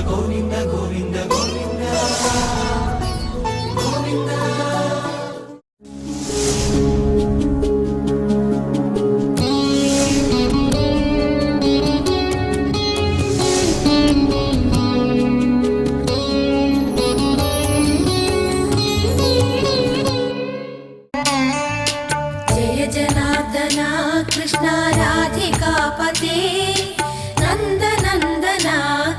గోవింద గోవింద గోవింద గోవింద. జయ జనార్దన కృష్ణ రాధికాపతే నందనందన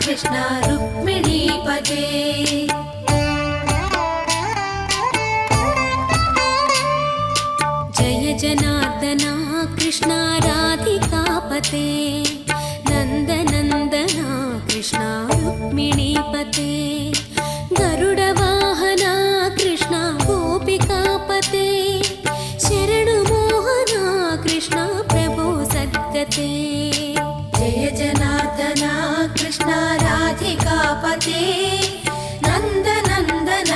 కృష్ణ రుక్మిణీపతే. జయ జనార్దన కృష్ణ రాధికాపతే నందనందన కృష్ణ రుక్మిణీపతే. గరుడ వాహన కృష్ణ గోపికాపతే శరణు మోహన కృష్ణ ప్రభో సద్గతే. జయ జనార్దన కృష్ణ రాధికాపతే నందనందన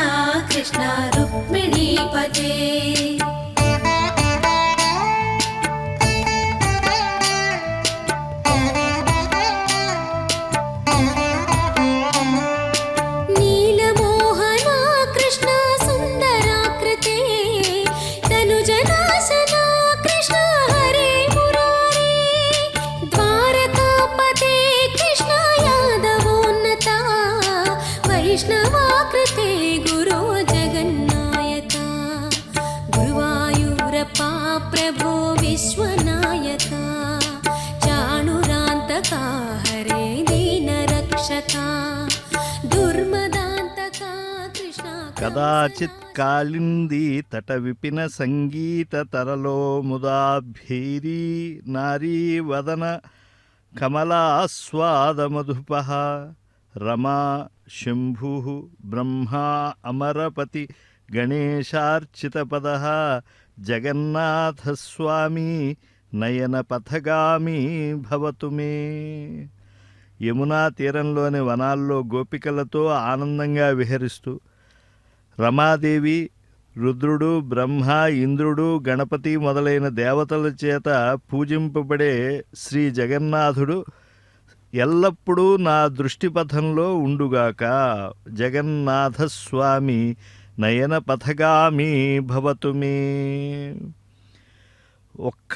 కృష్ణ రుక్మిణీపతే. నీలమోహన కృష్ణ సుందరాకృతే తనుజనాశన కృష్ణ హరే మురారే. ద్వారకాపతే కృష్ణ యాదవోన్నత వైష్ణవాకృతే గురో జగన్నాయక. గురువాయూరప్ప ప్రభో విశ్వనాయక చాణురాంతక హరే దీనరక్షక దుర్మదాంతక కృష్ణ. కదాచిత్ కాళిందీ తట విపిన సంగీత తరలో ముదాభీరీ నారీ వదన కమలాస్వాద మధుపః. రమా శంభు బ్రహ్మా అమరపతి గణేశార్చితపదః. జగన్నాథస్వామి నయన పథగామి భవతు మే. యమునా తీరంలోని వనాల్లో గోపికలతో ఆనందంగా విహరిస్తూ రమాదేవి, రుద్రుడు, బ్రహ్మ, ఇంద్రుడు, గణపతి మొదలైన దేవతల చేత పూజింపబడే శ్రీ జగన్నాథుడు ఎల్లప్పుడూ నా దృష్టిపథంలో ఉండుగాక. జగన్నాథస్వామి నయన పథగామి భవతు మే. ఒక్క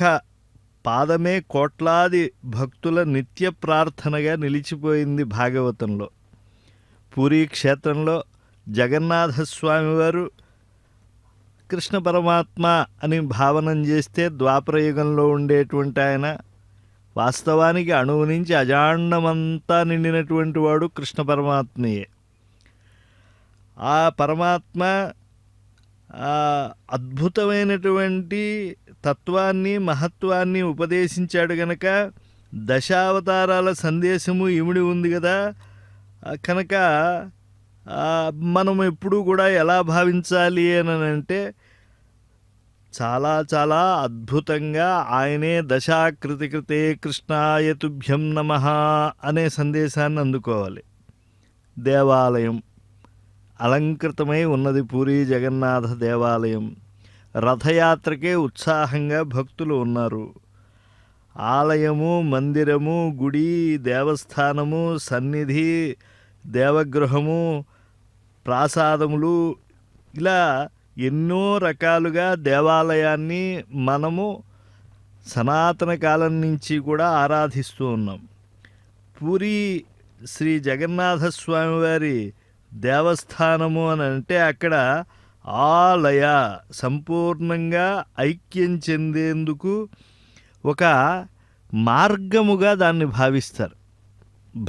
పాదమే కోట్లాది భక్తుల నిత్య ప్రార్థనగా నిలిచిపోయింది భాగవతంలో. పూరీ క్షేత్రంలో జగన్నాథస్వామి వారు కృష్ణ పరమాత్మ అని భావనం చేస్తే ద్వాపరయుగంలో ఉండేటువంటి ఆయన వాస్తవానికి అణువు నుంచి అజాండమంతా నిండినటువంటి వాడు కృష్ణ పరమాత్మయే. ఆ పరమాత్మ అద్భుతమైనటువంటి తత్వాన్ని మహత్వాన్ని ఉపదేశించాడు గనక దశావతారాల సందేశము ఇమిడి ఉంది కదా. కనుక మనం ఎప్పుడూ కూడా ఎలా భావించాలి అని అంటే చాలా చాలా అద్భుతంగా ఆయనే దశాకృతి కృతే కృష్ణాయ తుభ్యం నమః అనే సందేశాన్ని అందుకోవాలి. దేవాలయం అలంకృతమై ఉన్నది పూరీ జగన్నాథ దేవాలయం. రథయాత్రకే ఉత్సాహంగా భక్తులు ఉన్నారు. ఆలయము, మందిరము, గుడి, దేవస్థానము, సన్నిధి, దేవగృహము, ప్రాసాదములు ఇలా ఎన్నో రకాలుగా దేవాలయాన్ని మనము సనాతన కాలం నుంచి కూడా ఆరాధిస్తూ ఉన్నాం. పూరీ శ్రీ జగన్నాథస్వామి వారి దేవస్థానము అని అంటే అక్కడ ఆలయ సంపూర్ణంగా ఐక్యం చెందేందుకు ఒక మార్గముగా దాన్ని భావిస్తారు.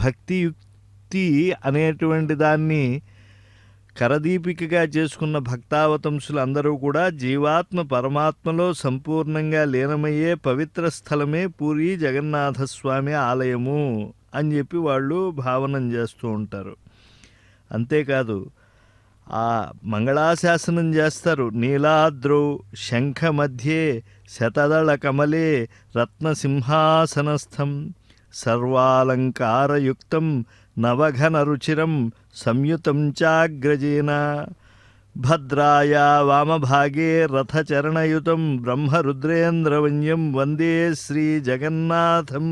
భక్తియుక్తి అనేటువంటి దాన్ని కరదీపికగా చేసుకున్న భక్తావతంసులు అందరూ కూడా జీవాత్మ పరమాత్మలో సంపూర్ణంగా లీనమయ్యే పవిత్ర స్థలమే పూరీ జగన్నాథస్వామి ఆలయము అని చెప్పి వాళ్ళు భావనం చేస్తూ ఉంటారు. అంతేకాదు ఆ మంగళాశాసనం చేస్తారు. నీలాద్రౌ శంఖ మధ్యే శతదళ కమలే రత్నసింహాసనస్థం సర్వాలంకారయుక్తం నవఘన రుచిరం సంయుతం చాగ్రజేన భద్రాయ వామభాగే రథచరణయుతం బ్రహ్మరుద్రేంద్రవన్యం వందే శ్రీజగన్నాథం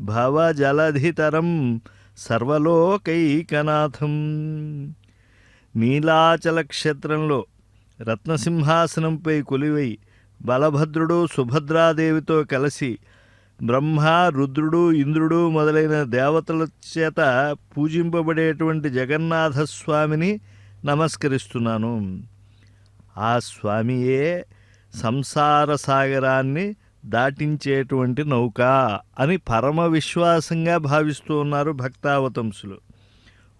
భవజలధితరం సర్వలోకైకనాథం. నీలాచల క్షేత్రంలో రత్నసింహాసనంపై కొలువై బలభద్రుడు సుభద్రాదేవితో కలిసి బ్రహ్మ, రుద్రుడు, ఇంద్రుడు మొదలైన దేవతల చేత పూజింపబడేటువంటి జగన్నాథస్వామిని నమస్కరిస్తున్నాను. ఆ స్వామియే సంసార సాగరాన్ని దాటించేటువంటి నౌక అని పరమ విశ్వాసంగా భావిస్తూ ఉన్నారు భక్తావతంసులు.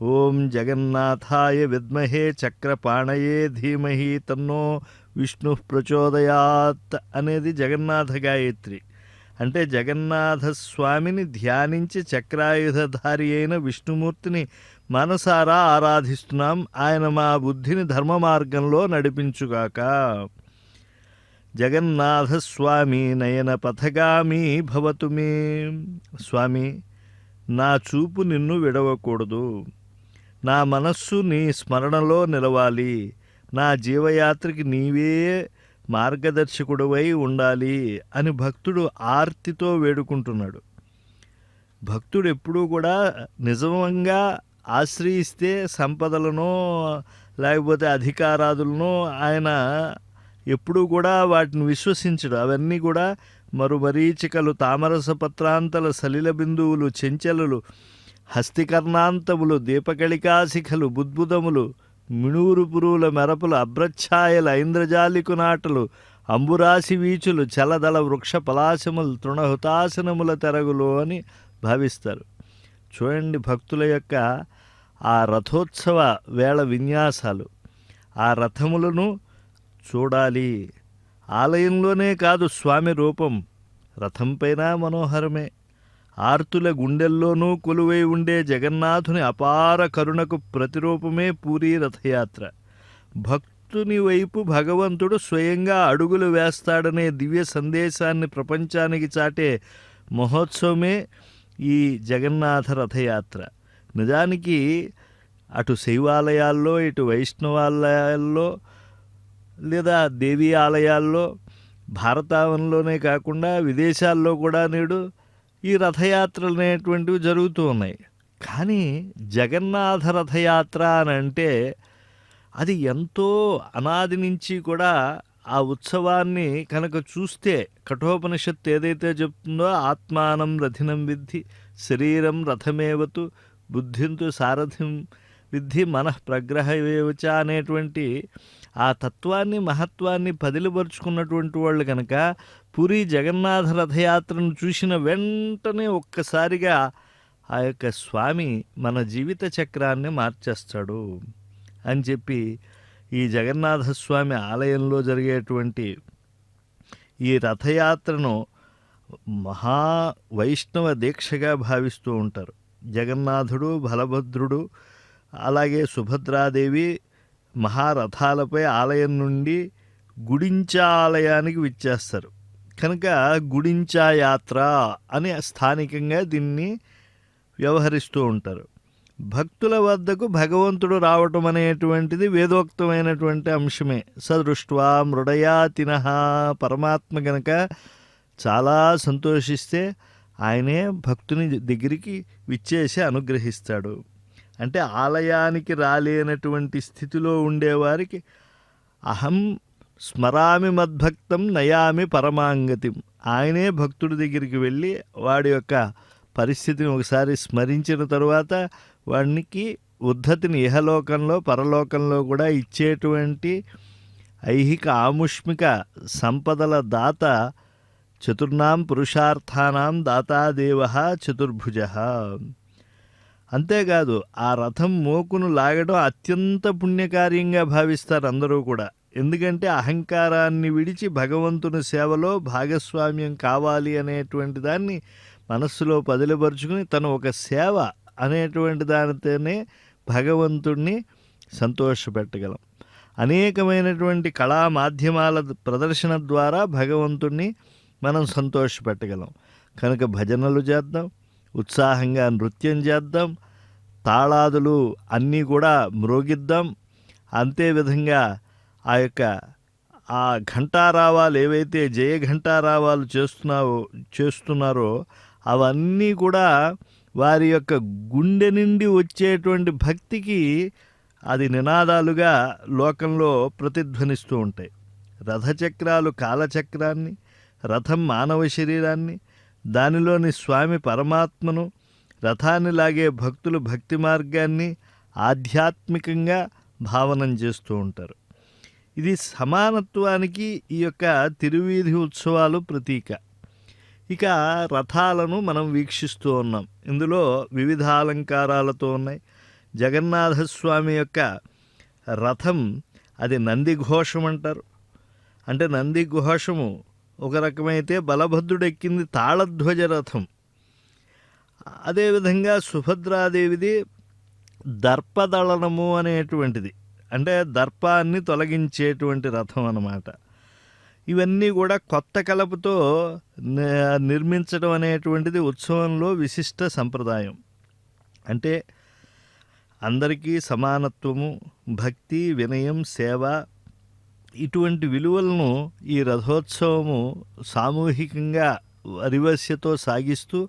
ఓం జగన్నాథాయ విద్మహే చక్రపాణయే ధీమహి తన్నో విష్ణు ప్రచోదయాత్ అనేది జగన్నాథ గాయత్రి. అంటే జగన్నాథ స్వామిని ధ్యానించి చక్రాయుధధారి అయిన విష్ణుమూర్తిని మనసారా ఆరాధిస్తున్నాం. ఆయన మా బుద్ధిని ధర్మ మార్గంలో నడిపించుగాక. జగన్నాథస్వామి నయన పథగామి భవతు మే. స్వామి, నా చూపు నిన్ను విడవకూడదు, నా మనస్సు నీ స్మరణలో నిలవాలి, నా జీవయాత్రకి నీవే మార్గదర్శకుడివై ఉండాలి అని భక్తుడు ఆర్తితో వేడుకుంటున్నాడు. భక్తుడు ఎప్పుడూ కూడా నిజంగా ఆశ్రయిస్తే సంపదలనో లేకపోతే అధికారాదులనో ఆయన ఎప్పుడూ కూడా వాటిని విశ్వసించడు. అవన్నీ కూడా మరుమరీచికలు, తామరస పత్రాంతల సలిల బిందువులు, చెంచలులు, హస్తికర్ణాంతములు, దీపకళికాశిఖలు, బుద్బుదములు, మిణూరు పురువుల మెరపులు, అభ్రఛాయల ఐంద్రజాలికు నాటలు, అంబురాశి వీచులు, చలదళ వృక్ష పలాశములు, తృణహుతాసనముల తెరగులు అని భావిస్తారు. చూడండి భక్తుల యొక్క ఆ రథోత్సవ వేళ విన్యాసాలు. ఆ రథములను చూడాలి. ఆలయంలోనే కాదు స్వామి రూపం రథంపైన మనోహరమే. ఆర్తుల గుండెల్లోనూ కొలువై ఉండే జగన్నాథుని అపార కరుణకు ప్రతిరూపమే పూరీ రథయాత్ర. భక్తుని వైపు భగవంతుడు స్వయంగా అడుగులు వేస్తాడనే దివ్య సందేశాన్ని ప్రపంచానికి చాటే మహోత్సవమే ఈ జగన్నాథ రథయాత్ర. నిజానికి అటు శైవాలయాల్లో, ఇటు వైష్ణవాలయాల్లో లేదా దేవీ ఆలయాల్లో, భారతావనంలోనే కాకుండా విదేశాల్లో కూడా నేడు ఈ రథయాత్రలు అనేటువంటివి జరుగుతూ ఉన్నాయి. కానీ జగన్నాథ రథయాత్ర అని అంటే అది ఎంతో అనాది నుంచి కూడా ఆ ఉత్సవాన్ని కనుక చూస్తే, కఠోపనిషత్తు ఏదైతే చెప్తుందో ఆత్మానం రథినం విద్ధి శరీరం రథమేవతు బుద్ధింతు సారథిం విద్ధి మనః ప్రగ్రహవేవచ అనేటువంటి ఆ తత్వాన్ని, మహత్వాన్ని పదిలిపరుచుకున్నటువంటి వాళ్ళు కనుక పూరీ జగన్నాథ రథయాత్రను చూసిన వెంటనే ఒక్కసారిగా ఆ యొక్క స్వామి మన జీవిత చక్రాన్ని మార్చేస్తాడు అని చెప్పి ఈ జగన్నాథస్వామి ఆలయంలో జరిగేటువంటి ఈ రథయాత్రను మహా వైష్ణవ దీక్షగా భావిస్తూ ఉంటారు. జగన్నాథుడు, బలభద్రుడు, అలాగే సుభద్రాదేవి మహారథాలపై ఆలయం నుండి గుడించా ఆలయానికి విచ్చేస్తారు. కనుక గుడించా యాత్ర అని స్థానికంగా దీన్ని వ్యవహరిస్తూ ఉంటారు. భక్తుల వద్దకు భగవంతుడు రావటం అనేటువంటిది వేదోక్తమైనటువంటి అంశమే. సదృష్ట్వా మృడయాతినః, పరమాత్మ గనక చాలా సంతోషిస్తే ఆయనే భక్తుని దగ్గరికి విచ్చేసి అనుగ్రహిస్తాడు. అంటే ఆలయానికి రాలేనటువంటి స్థితిలో ఉండేవారికి అహం స్మరామి మద్భక్తం నయామి పరమాంగతిం, ఆయనే భక్తుడి దగ్గరికి వెళ్ళి వాడి యొక్క పరిస్థితిని ఒకసారి స్మరించిన తరువాత వాడికి ఉద్ధతిని ఇహలోకంలో పరలోకంలో కూడా ఇచ్చేటువంటి ఐహిక ఆముష్మిక సంపదల దాత చతుర్నాం పురుషార్థానాం దాతాదేవ చతుర్భుజ. అంతేకాదు ఆ రథం మోకును లాగడం అత్యంత పుణ్యకార్యంగా భావిస్తారు అందరూ కూడా. ఎందుకంటే అహంకారాన్ని విడిచి భగవంతుని సేవలో భాగస్వామ్యం కావాలి అనేటువంటి దాన్ని మనస్సులో పదిలిపరుచుకుని తను ఒక సేవ అనేటువంటి దానితోనే భగవంతుణ్ణి సంతోషపెట్టగలం. అనేకమైనటువంటి కళా మాధ్యమాల ప్రదర్శన ద్వారా భగవంతుణ్ణి మనం సంతోషపెట్టగలం. కనుక భజనలు చేద్దాం, ఉత్సాహంగా నృత్యం చేద్దాం, తాళాదులు అన్నీ కూడా మ్రోగిద్దాం. అంతేవిధంగా ఆ యొక్క ఆ ఘంటారావాలు ఏవైతే జయ ఘంటారావాలు చేస్తున్నారో అవన్నీ కూడా వారి యొక్క గుండె నుండి వచ్చేటువంటి భక్తికి అది నినాదాలుగా లోకంలో ప్రతిధ్వనిస్తూ ఉంటాయి. రథచక్రాలు కాలచక్రాన్ని, రథం మానవ శరీరాన్ని, దానిలోని స్వామి పరమాత్మను, రథాన్ని లాగే భక్తులు భక్తి మార్గాన్ని ఆధ్యాత్మికంగా భావనం చేస్తూ ఉంటారు. ఇది సమానత్వానికి ఈ యొక్క తిరువీధి ఉత్సవాలు ప్రతీక. ఇక రథాలను మనం వీక్షిస్తూ ఉన్నాం. ఇందులో వివిధ అలంకారాలతో ఉన్నాయి. జగన్నాథస్వామి యొక్క రథం అది నందిఘోషం అంటారు. అంటే నందిఘోషము ఒక రకమైతే బలభద్రుడు ఎక్కింది తాళధ్వజ రథం. అదేవిధంగా సుభద్రాదేవిది దర్పదళనము అనేటువంటిది, అంటే దర్పాన్ని తొలగించేటువంటి రథం అన్నమాట. ఇవన్నీ కూడా కొత్త కలపతో నిర్మించడం అనేటువంటిది ఉత్సవంలో విశిష్ట సంప్రదాయం. అంటే అందరికీ సమానత్వము, భక్తి, వినయం, సేవ ఇటువంటి విలువలను ఈ రథోత్సవము సామూహికంగా వరివస్యతో సాగిస్తూ,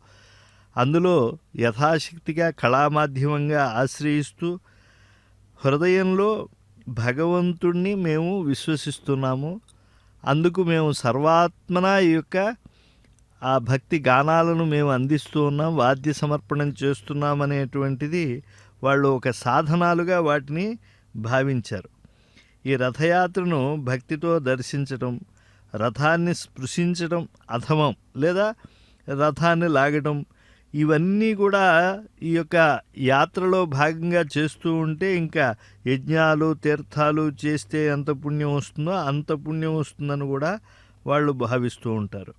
అందులో యథాశక్తిగా కళామాధ్యమంగా ఆశ్రయిస్తూ, హృదయంలో భగవంతుణ్ణి మేము విశ్వసిస్తున్నాము, అందుకు మేము సర్వాత్మన ఈ యొక్క ఆ భక్తి గానాలను మేము అందిస్తూ ఉన్నాం, వాద్య సమర్పణం చేస్తున్నాం అనేటువంటిది వాళ్ళు ఒక సాధనాలుగా వాటిని భావించారు. ఈ రథయాత్రను భక్తితో దర్శించటం, రథాన్ని స్పృశించడం అధమం లేదా రథాన్ని లాగటం, ఇవన్నీ కూడా ఈ యొక్క యాత్రలో భాగంగా చేస్తూ ఉంటే ఇంకా యజ్ఞాలు తీర్థాలు చేస్తే ఎంత పుణ్యం వస్తుందో అంత పుణ్యం వస్తుందని కూడా వాళ్ళు భావిస్తూ ఉంటారు.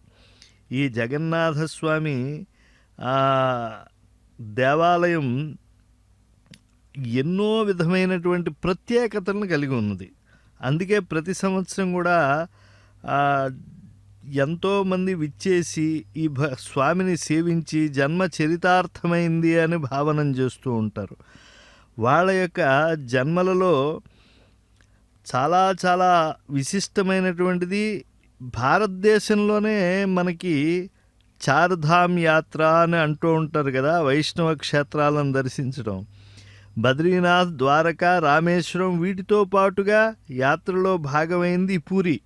ఈ జగన్నాథస్వామి దేవాలయం ఎన్నో విధమైనటువంటి ప్రత్యేకతలను కలిగి ఉన్నది. అందుకే ప్రతి సంవత్సరం కూడా ఎంతోమంది విచ్చేసి ఈ స్వామిని సేవించి జన్మ చరితార్థమైంది అని భావనం చేస్తూ ఉంటారు. వాళ్ళ యొక్క జన్మలలో చాలా చాలా విశిష్టమైనటువంటిది భారతదేశంలోనే మనకి చార్ధామ్ యాత్ర అని అంటూ ఉంటారు కదా, వైష్ణవ క్షేత్రాలను దర్శించడం. బద్రీనాథ్, ద్వారకా, రామేశ్వరం వీటితో పాటుగా యాత్రలో భాగమైంది పూరి.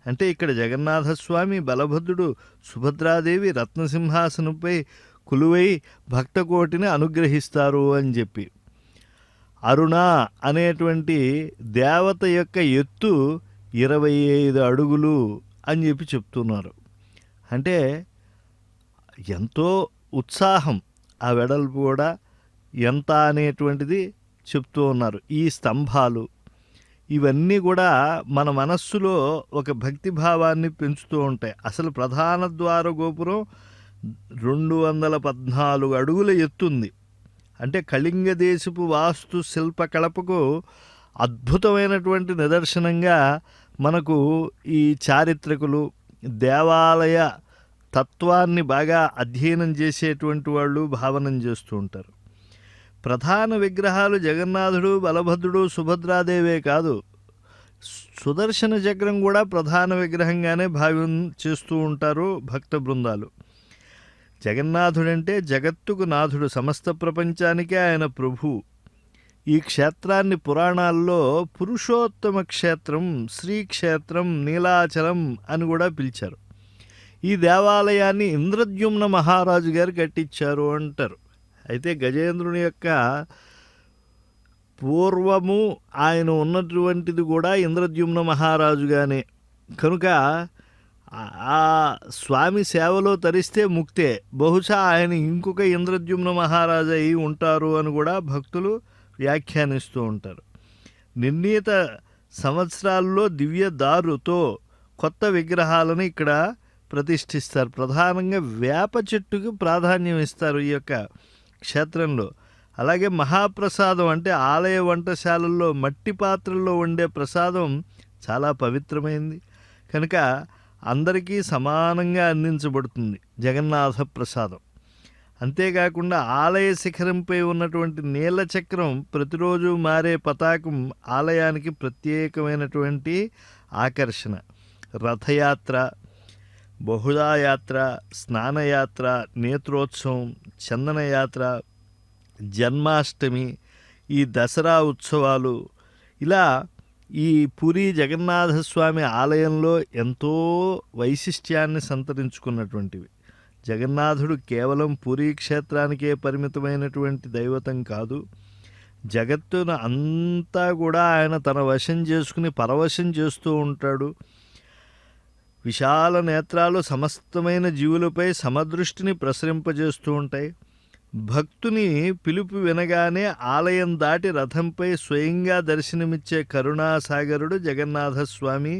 అంటే ఇక్కడ జగన్నాథస్వామి, బలభద్రుడు, సుభద్రాదేవి రత్నసింహాసనంపై కొలువై భక్తకోటిని అనుగ్రహిస్తారు అని చెప్పి. అరుణ అనేటువంటి దేవత యొక్క ఎత్తు 25 అడుగులు అని చెప్పి చెప్తున్నారు. అంటే ఎంతో ఉత్సాహం, ఆ వెడల్పు కూడా ఎంత అనేటువంటిది చెప్తూ ఉన్నారు. ఈ స్తంభాలు ఇవన్నీ కూడా మన మనస్సులో ఒక భక్తిభావాన్ని పెంచుతూ ఉంటాయి. అసలు ప్రధాన ద్వార గోపురం 214 అడుగుల ఎత్తుంది. అంటే కళింగ దేశపు వాస్తు శిల్పకళపకు అద్భుతమైనటువంటి నిదర్శనంగా మనకు ఈ చారిత్రకులు, దేవాలయ తత్వాన్ని బాగా అధ్యయనం చేసేటువంటి వాళ్ళు భావనం చేస్తూ ఉంటారు. ప్రధాన విగ్రహాలు జగన్నాథుడు, బలభద్రుడు, సుభద్రాదేవే కాదు, సుదర్శన చక్రం కూడా ప్రధాన విగ్రహంగానే భావం చేస్తూ ఉంటారు భక్త బృందాలు. జగన్నాథుడంటే జగత్తుకు నాథుడు, సమస్త ప్రపంచానికే ఆయన ప్రభు. ఈ క్షేత్రాన్ని పురాణాల్లో పురుషోత్తమ క్షేత్రం, శ్రీక్షేత్రం, నీలాచలం అని కూడా పిలిచారు. ఈ దేవాలయాన్ని ఇంద్రద్యుమ్న మహారాజు గారు కట్టించారు అంటారు. అయితే గజేంద్రుని యొక్క పూర్వము ఆయన ఉన్నటువంటిది కూడా ఇంద్రద్యుమ్న మహారాజుగానే. కనుక ఆ స్వామి సేవలో తరిస్తే ముక్తే. బహుశా ఆయన ఇంకొక ఇంద్రద్యుమ్న మహారాజు అయి ఉంటారు అని కూడా భక్తులు వ్యాఖ్యానిస్తూ ఉంటారు. నిర్ణీత సంవత్సరాల్లో దివ్య దారుతో కొత్త విగ్రహాలను ఇక్కడ ప్రతిష్ఠిస్తారు. ప్రధానంగా వేప చెట్టుకు ప్రాధాన్యం ఇస్తారు ఈ యొక్క క్షేత్రంలో. అలాగే మహాప్రసాదం అంటే ఆలయ వంటశాలల్లో మట్టి పాత్రల్లో వండే ప్రసాదం చాలా పవిత్రమైంది కనుక అందరికీ సమానంగా అందించబడుతుంది జగన్నాథ ప్రసాదం. అంతేకాకుండా ఆలయ శిఖరంపై ఉన్నటువంటి నీలచక్రం, ప్రతిరోజు మారే పతాకం ఆలయానికి ప్రత్యేకమైనటువంటి ఆకర్షణ. రథయాత్ర బహుళాయాత్ర, స్నానయాత్ర, నేత్రోత్సవం, చందనయాత్ర, జన్మాష్టమి, ఈ దసరా ఉత్సవాలు, ఇలా ఈ పూరీ జగన్నాథస్వామి ఆలయంలో ఎంతో వైశిష్ట్యాన్ని సంతరించుకున్నటువంటివి. జగన్నాథుడు కేవలం పూరీ క్షేత్రానికే పరిమితమైనటువంటి దైవతం కాదు, జగత్తును అంతా కూడా ఆయన తన వశం చేసుకుని పరవశం చేస్తూ ఉంటాడు. విశాల నేత్రాలు సమస్తమైన జీవులపై సమదృష్టిని ప్రసరింపజేస్తూ ఉంటాయి. భక్తుని పిలుపు వినగానే ఆలయం దాటి రథంపై స్వయంగా దర్శనమిచ్చే కరుణాసాగరుడు జగన్నాథస్వామి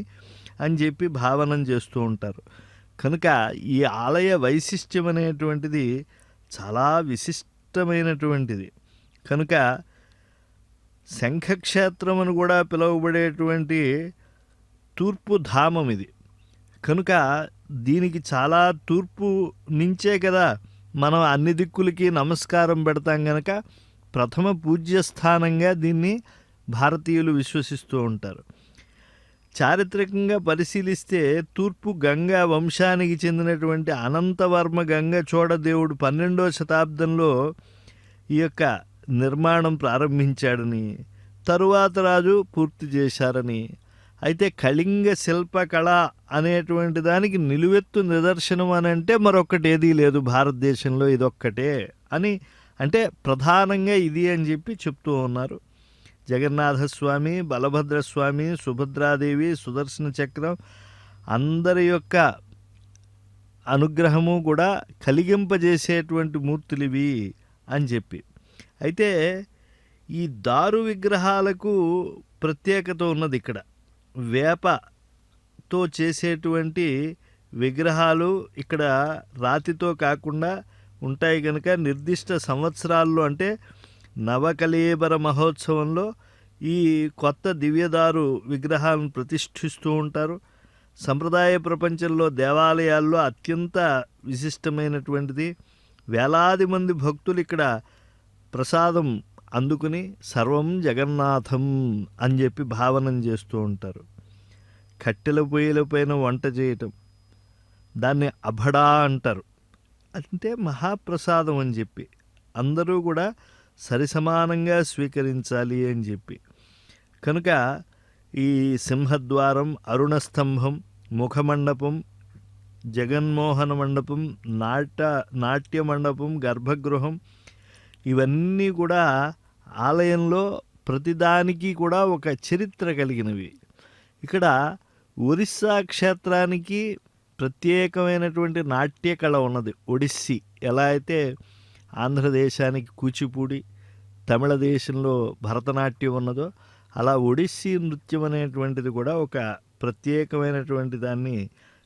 అని చెప్పి భావనం చేస్తూ ఉంటారు. కనుక ఈ ఆలయ వైశిష్ట్యం అనేటువంటిది చాలా విశిష్టమైనటువంటిది. కనుక శంఖక్షేత్రం అని కూడా పిలువబడేటువంటి తూర్పు ధామం ఇది. కనుక దీనికి చాలా తూర్పు నుంచే కదా మనం అన్ని దిక్కులకి నమస్కారం పెడతాం. గనక ప్రథమ పూజ్యస్థానంగా దీన్ని భారతీయులు విశ్వసిస్తూ ఉంటారు. చారిత్రకంగా పరిశీలిస్తే తూర్పు గంగా వంశానికి చెందినటువంటి అనంతవర్మ గంగ చోడదేవుడు 12వ శతాబ్దంలో ఈ యొక్క నిర్మాణం ప్రారంభించాడని, తరువాత రాజు పూర్తి చేశారని, అయితే కళింగ శిల్పకళ అనేటువంటి దానికి నిలువెత్తు నిదర్శనం అని అంటే మరొక్కటి ఏదీ లేదు భారతదేశంలో, ఇదొక్కటే అని, అంటే ప్రధానంగా ఇది అని చెప్పి చెప్తూ ఉన్నారు. జగన్నాథస్వామి, బలభద్రస్వామి, సుభద్రాదేవి, సుదర్శన చక్రం అందరి యొక్క అనుగ్రహము కూడా కలిగింపజేసేటువంటి మూర్తులు ఇవి అని చెప్పి. అయితే ఈ దారు విగ్రహాలకు ప్రత్యేకత ఉన్నది. ఇక్కడ వేపతో చేసేటువంటి విగ్రహాలు ఇక్కడ రాతితో కాకుండా ఉంటాయి కనుక నిర్దిష్ట సంవత్సరాల్లో, అంటే నవకళేబర మహోత్సవంలో ఈ కొత్త దివ్యదారు విగ్రహాలను ప్రతిష్ఠిస్తూ ఉంటారు. సంప్రదాయ ప్రపంచంలో దేవాలయాల్లో అత్యంత విశిష్టమైనటువంటిది. వేలాది మంది భక్తులు ఇక్కడ ప్రసాదం అందుకుని సర్వం జగన్నాథం అని చెప్పి భావనం చేస్తూ ఉంటారు. కట్టెల పొయ్యిలపైన వంట చేయటం, దాన్ని అభడా అంటారు, అంటే మహాప్రసాదం అని చెప్పి అందరూ కూడా సరిసమానంగా స్వీకరించాలి అని చెప్పి. కనుక ఈ సింహద్వారం, అరుణస్తంభం, ముఖమండపం, జగన్మోహన మండపం, నాట్య మండపం, గర్భగృహం, ఇవన్నీ కూడా ఆలయంలో ప్రతిదానికి కూడా ఒక చరిత్ర కలిగినవి. ఇక్కడ ఒరిస్సా క్షేత్రానికి ప్రత్యేకమైనటువంటి నాట్య కళ ఉన్నది. ఒడిస్సీ ఎలా అయితే ఆంధ్రదేశానికి కూచిపూడి, తమిళ దేశంలో భరతనాట్యం ఉన్నదో, అలా ఒడిస్సీ నృత్యం అనేటువంటిది కూడా ఒక ప్రత్యేకమైనటువంటి దాన్ని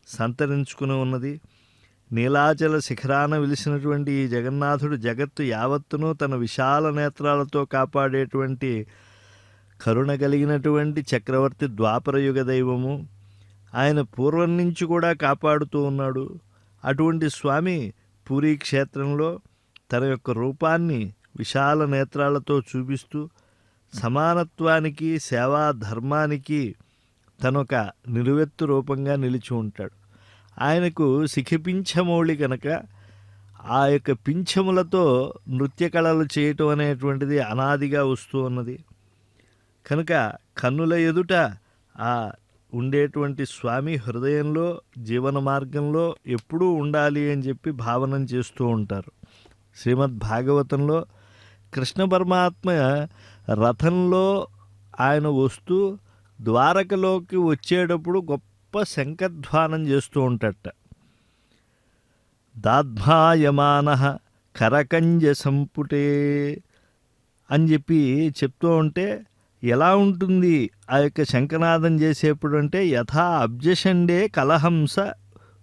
సంతరించుకుని ఉన్నది. నీలాచల శిఖరాన వెలిసినటువంటి ఈ జగన్నాథుడు జగత్తు యావత్తును తన విశాల నేత్రాలతో కాపాడేటువంటి కరుణ కలిగినటువంటి చక్రవర్తి ద్వాపరయుగ దైవము. ఆయన పూర్వం నుంచి కూడా కాపాడుతూ ఉన్నాడు. అటువంటి స్వామి పూరీ క్షేత్రంలో తన యొక్క రూపాన్ని విశాల నేత్రాలతో చూపిస్తూ సమానత్వానికి, సేవా ధర్మానికి తనొక నిలువెత్తు రూపంగా నిలిచి ఉంటాడు. ఆయనకు శిఖిపించమౌళి కనుక ఆ యొక్క పింఛములతో నృత్య కళలు చేయటం అనేటువంటిది అనాదిగా వస్తూ ఉన్నది. కనుక కన్నుల ఎదుట ఆ ఉండేటువంటి స్వామి హృదయంలో, జీవన మార్గంలో ఎప్పుడూ ఉండాలి అని చెప్పి భావనం చేస్తూ ఉంటారు. శ్రీమద్ భాగవతంలో కృష్ణ పరమాత్మ రథంలో ఆయన వస్తూ ద్వారకలోకి వచ్చేటప్పుడు గొప్ప శంఖధ్వానం చేస్తూ ఉంటాడట. దాద్భాయమాన కరకంజ సంపుటే అని చెప్పి చెప్తూ ఉంటే ఎలా ఉంటుంది ఆ యొక్క శంఖనాదం చేసేప్పుడు అంటే యథా అబ్జషండే కలహంస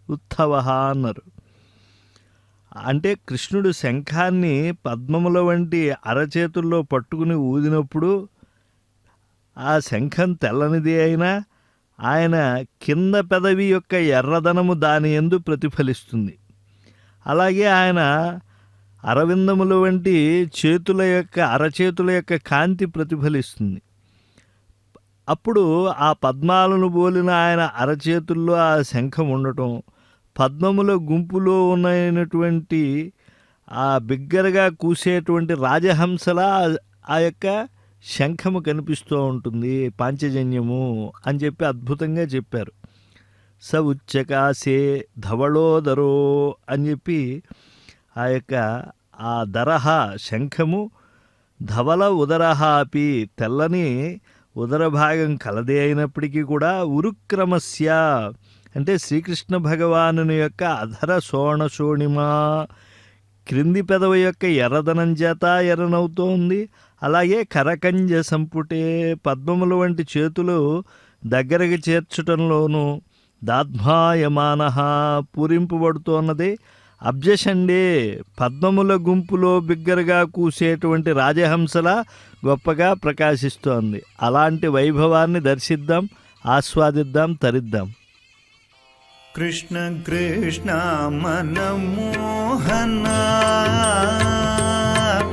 ఉత్థవ అన్నారు. అంటే కృష్ణుడు శంఖాన్ని పద్మముల వంటి అరచేతుల్లో పట్టుకుని ఊదినప్పుడు ఆ శంఖం తెల్లనిది అయినా ఆయన కింద పెదవి యొక్క ఎర్రదనము దాని యందు ప్రతిఫలిస్తుంది. అలాగే ఆయన అరవిందముల వంటి చేతుల యొక్క అరచేతుల యొక్క కాంతి ప్రతిఫలిస్తుంది. అప్పుడు ఆ పద్మాలను పోలిన ఆయన అరచేతుల్లో ఆ శంఖం ఉండటం, పద్మముల గుంపులో ఉన్నటువంటి ఆ బిగ్గరగా కూసేటువంటి రాజహంసల ఆ యొక్క శంఖము కనిపిస్తూ ఉంటుంది, పాంచజన్యము అని చెప్పి అద్భుతంగా చెప్పారు. స ఉచ్చకాసే ధవళోదరో అని చెప్పి ఆ యొక్క ఆ దరహ శంఖము, ధవల ఉదరహ అపి తెల్లని ఉదర భాగం కలదే అయినప్పటికీ కూడా ఉరుక్రమస్య అంటే శ్రీకృష్ణ భగవానుని యొక్క అధర శోణిమా క్రింది పెదవి యొక్క ఎర్రదనం చేత ఎర్రనవుతోంది. అలాగే కరకంజ సంపుటే పద్మముల వంటి చేతులు దగ్గరకు చేర్చటంలోనూ దాద్మాయమాన పూరింపబడుతోన్నది. అబ్జషండే పద్మముల గుంపులో బిగ్గరగా కూసేటువంటి రాజహంసల గొప్పగా ప్రకాశిస్తోంది. అలాంటి వైభవాన్ని దర్శిద్దాం, ఆస్వాదిద్దాం, తరిద్దాం. కృష్ణ కృష్ణ మనమోహన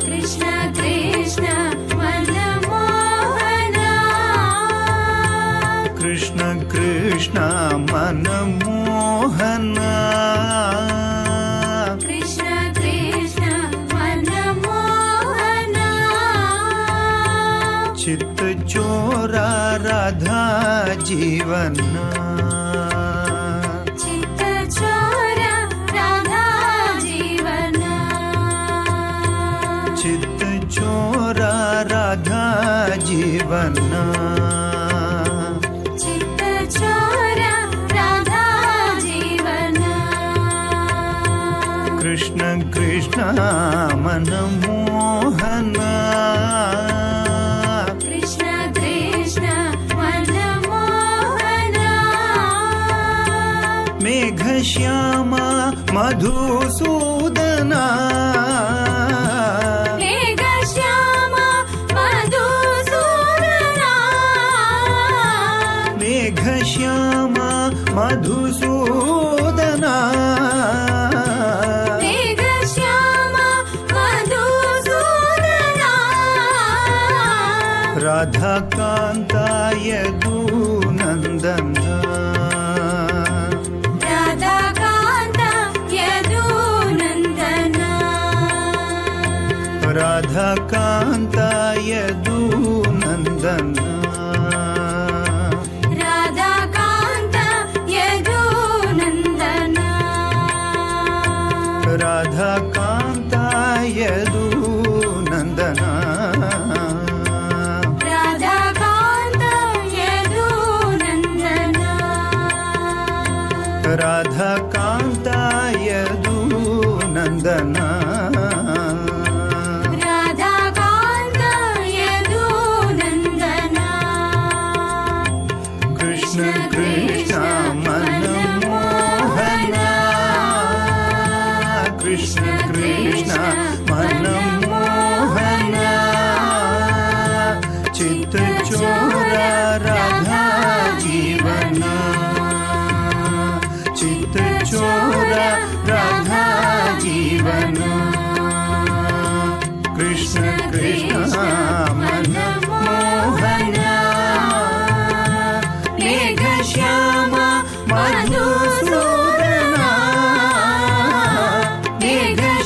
కృష్ణ కృష్ణ మనమోహన కృష్ణ కృష్ణ మనమోహన కృష్ణ కృష్ణ మనమోహన చిత్త చోరా రాధా జీవన राधा जीवन चित्त चोरा राधा जीवन कृष्ण कृष्ण मनमोहन कृष्ण कृष्ण मनमोहन मेघश्यामा मधुसूदना श्यामा मधुसूदना श्यामा मधुसूदना राधा कांता यदुनंदना राधा कांता यदुनंदना राधा कांता यदुनंदना राधा कांता यदुनंदना राधा कांता यदुनंदना राधा कांता यदुनंदना राधा कांता यदुनंदना कृष्ण कृष्ण मनमोहना कृष्ण कृष्ण मनमोहना चित्त चोरा राधा जीवना चित्त चोरा राधा जीवना कृष्ण कृष्ण मनमोहना मेघश्यामा मधुसूदना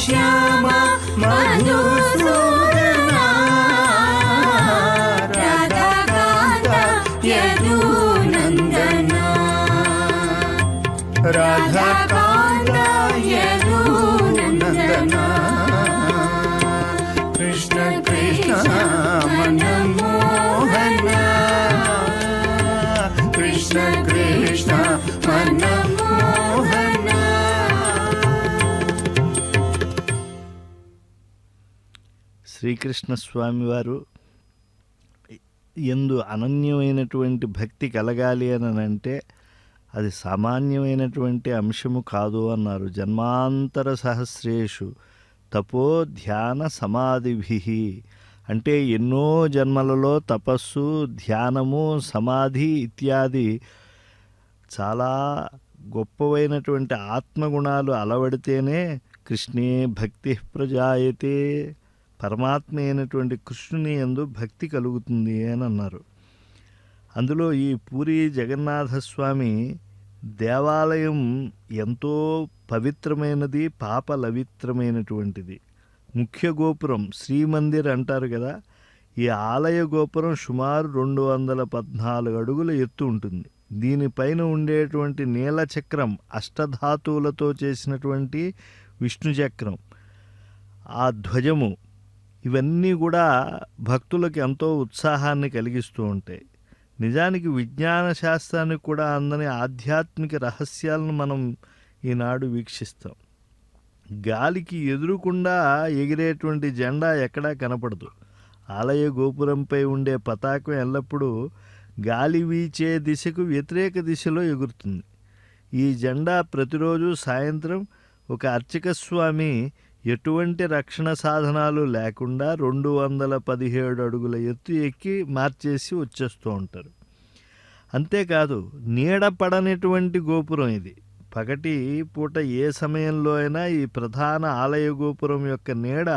श्यामा मधुसूदना राधा कांता यदुनंदना राधा कांता यदुनंदना कृष्ण कृष्ण मनमोहना कृष्ण कृष्ण मनमोहना శ్రీకృష్ణ స్వామివారు యందు అనన్యమైనటువంటి భక్తి కలగాలి అని అంటే అది సామాన్యమైనటువంటి అంశము కాదు అన్నారు. జన్మాంతర సహస్రేషు తపో ధ్యాన సమాధిభి అంటే ఎన్నో జన్మలలో తపస్సు, ధ్యానము, సమాధి ఇత్యాది చాలా గొప్పవైనటువంటి ఆత్మగుణాలు అలవడితేనే కృష్ణే భక్తి ప్రజాయతే పరమాత్మ అయినటువంటి కృష్ణుని యందు భక్తి కలుగుతుంది అని అన్నారు. అందులో ఈ పూరి జగన్నాథస్వామి దేవాలయం ఎంతో పవిత్రమైనది, పాపలవిత్రమైనటువంటిది. ముఖ్య గోపురం శ్రీమందిర్ అంటారు కదా, ఈ ఆలయ గోపురం సుమారు 214 అడుగుల ఎత్తు ఉంటుంది. దీనిపైన ఉండేటువంటి నీలచక్రం అష్టధాతువులతో చేసినటువంటి విష్ణు చక్రం, ఆ ధ్వజము, ఇవన్నీ కూడా భక్తులకు ఎంతో ఉత్సాహాన్ని కలిగిస్తూ ఉంటాయి. నిజానికి విజ్ఞాన శాస్త్రానికి కూడా అందని ఆధ్యాత్మిక రహస్యాలను మనం ఈనాడు వీక్షిస్తాం. గాలికి ఎదురుకుండా ఎగిరేటువంటి జెండా ఎక్కడా కనపడదు. ఆలయ గోపురంపై ఉండే పతాకం ఎల్లప్పుడూ గాలి వీచే దిశకు వ్యతిరేక దిశలో ఎగురుతుంది. ఈ జెండా ప్రతిరోజు సాయంత్రం ఒక అర్చక స్వామి ఎటువంటి రక్షణ సాధనాలు లేకుండా 217 అడుగుల ఎత్తు ఎక్కి మార్చేసి వచ్చేస్తూ ఉంటారు. అంతేకాదు, నీడ పడనటువంటి గోపురం ఇది. పగటి పూట ఏ సమయంలో అయినా ఈ ప్రధాన ఆలయ గోపురం యొక్క నీడ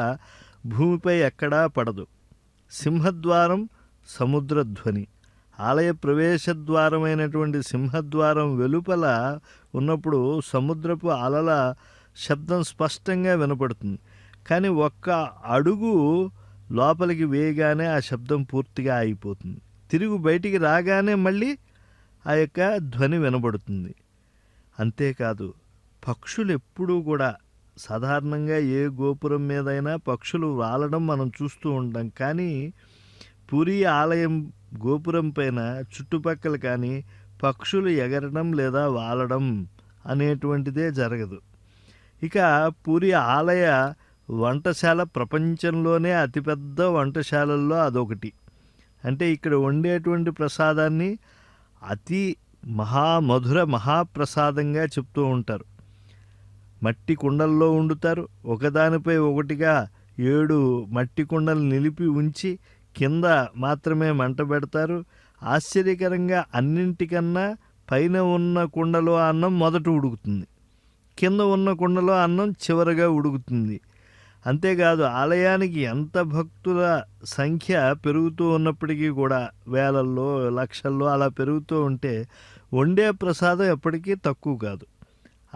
భూమిపై ఎక్కడా పడదు. సింహద్వారం సముద్రధ్వని. ఆలయ ప్రవేశ ద్వారమైనటువంటి సింహద్వారం వెలుపల ఉన్నప్పుడు సముద్రపు అలల శబ్దం స్పష్టంగా వినపడుతుంది. కానీ ఒక్క అడుగు లోపలికి వేయగానే ఆ శబ్దం పూర్తిగా ఆగిపోతుంది. తిరిగి బయటికి రాగానే మళ్ళీ ఆ యొక్క ధ్వని వినబడుతుంది. అంతేకాదు, పక్షులు ఎప్పుడూ కూడా సాధారణంగా ఏ గోపురం మీదైనా పక్షులు వాలడం మనం చూస్తూ ఉంటాం. కానీ పూరీ ఆలయం గోపురం పైన చుట్టుపక్కల కానీ పక్షులు ఎగరడం లేదా వాలడం అనేటువంటిదే జరగదు. ఇక పూరీ ఆలయ వంటశాల ప్రపంచంలోనే అతిపెద్ద వంటశాలల్లో అదొకటి. అంటే ఇక్కడ వండేటువంటి ప్రసాదాన్ని అతి మహామధుర మహాప్రసాదంగా చెప్తూ ఉంటారు. మట్టి కుండల్లో వండుతారు. ఒకదానిపై ఒకటిగా 7 మట్టి కుండలు నిలిపి ఉంచి కింద మాత్రమే మంట పెడతారు. ఆశ్చర్యకరంగా అన్నింటికన్నా పైన ఉన్న కుండలో అన్నం మొదట ఉడుకుతుంది, కింద ఉన్న కుండలో అన్నం చివరగా ఉడుకుతుంది. అంతేకాదు, ఆలయానికి ఎంత భక్తుల సంఖ్య పెరుగుతూ ఉన్నప్పటికీ కూడా వేలల్లో లక్షల్లో అలా పెరుగుతూ ఉంటే వండే ప్రసాదం ఎప్పటికీ తక్కువ కాదు.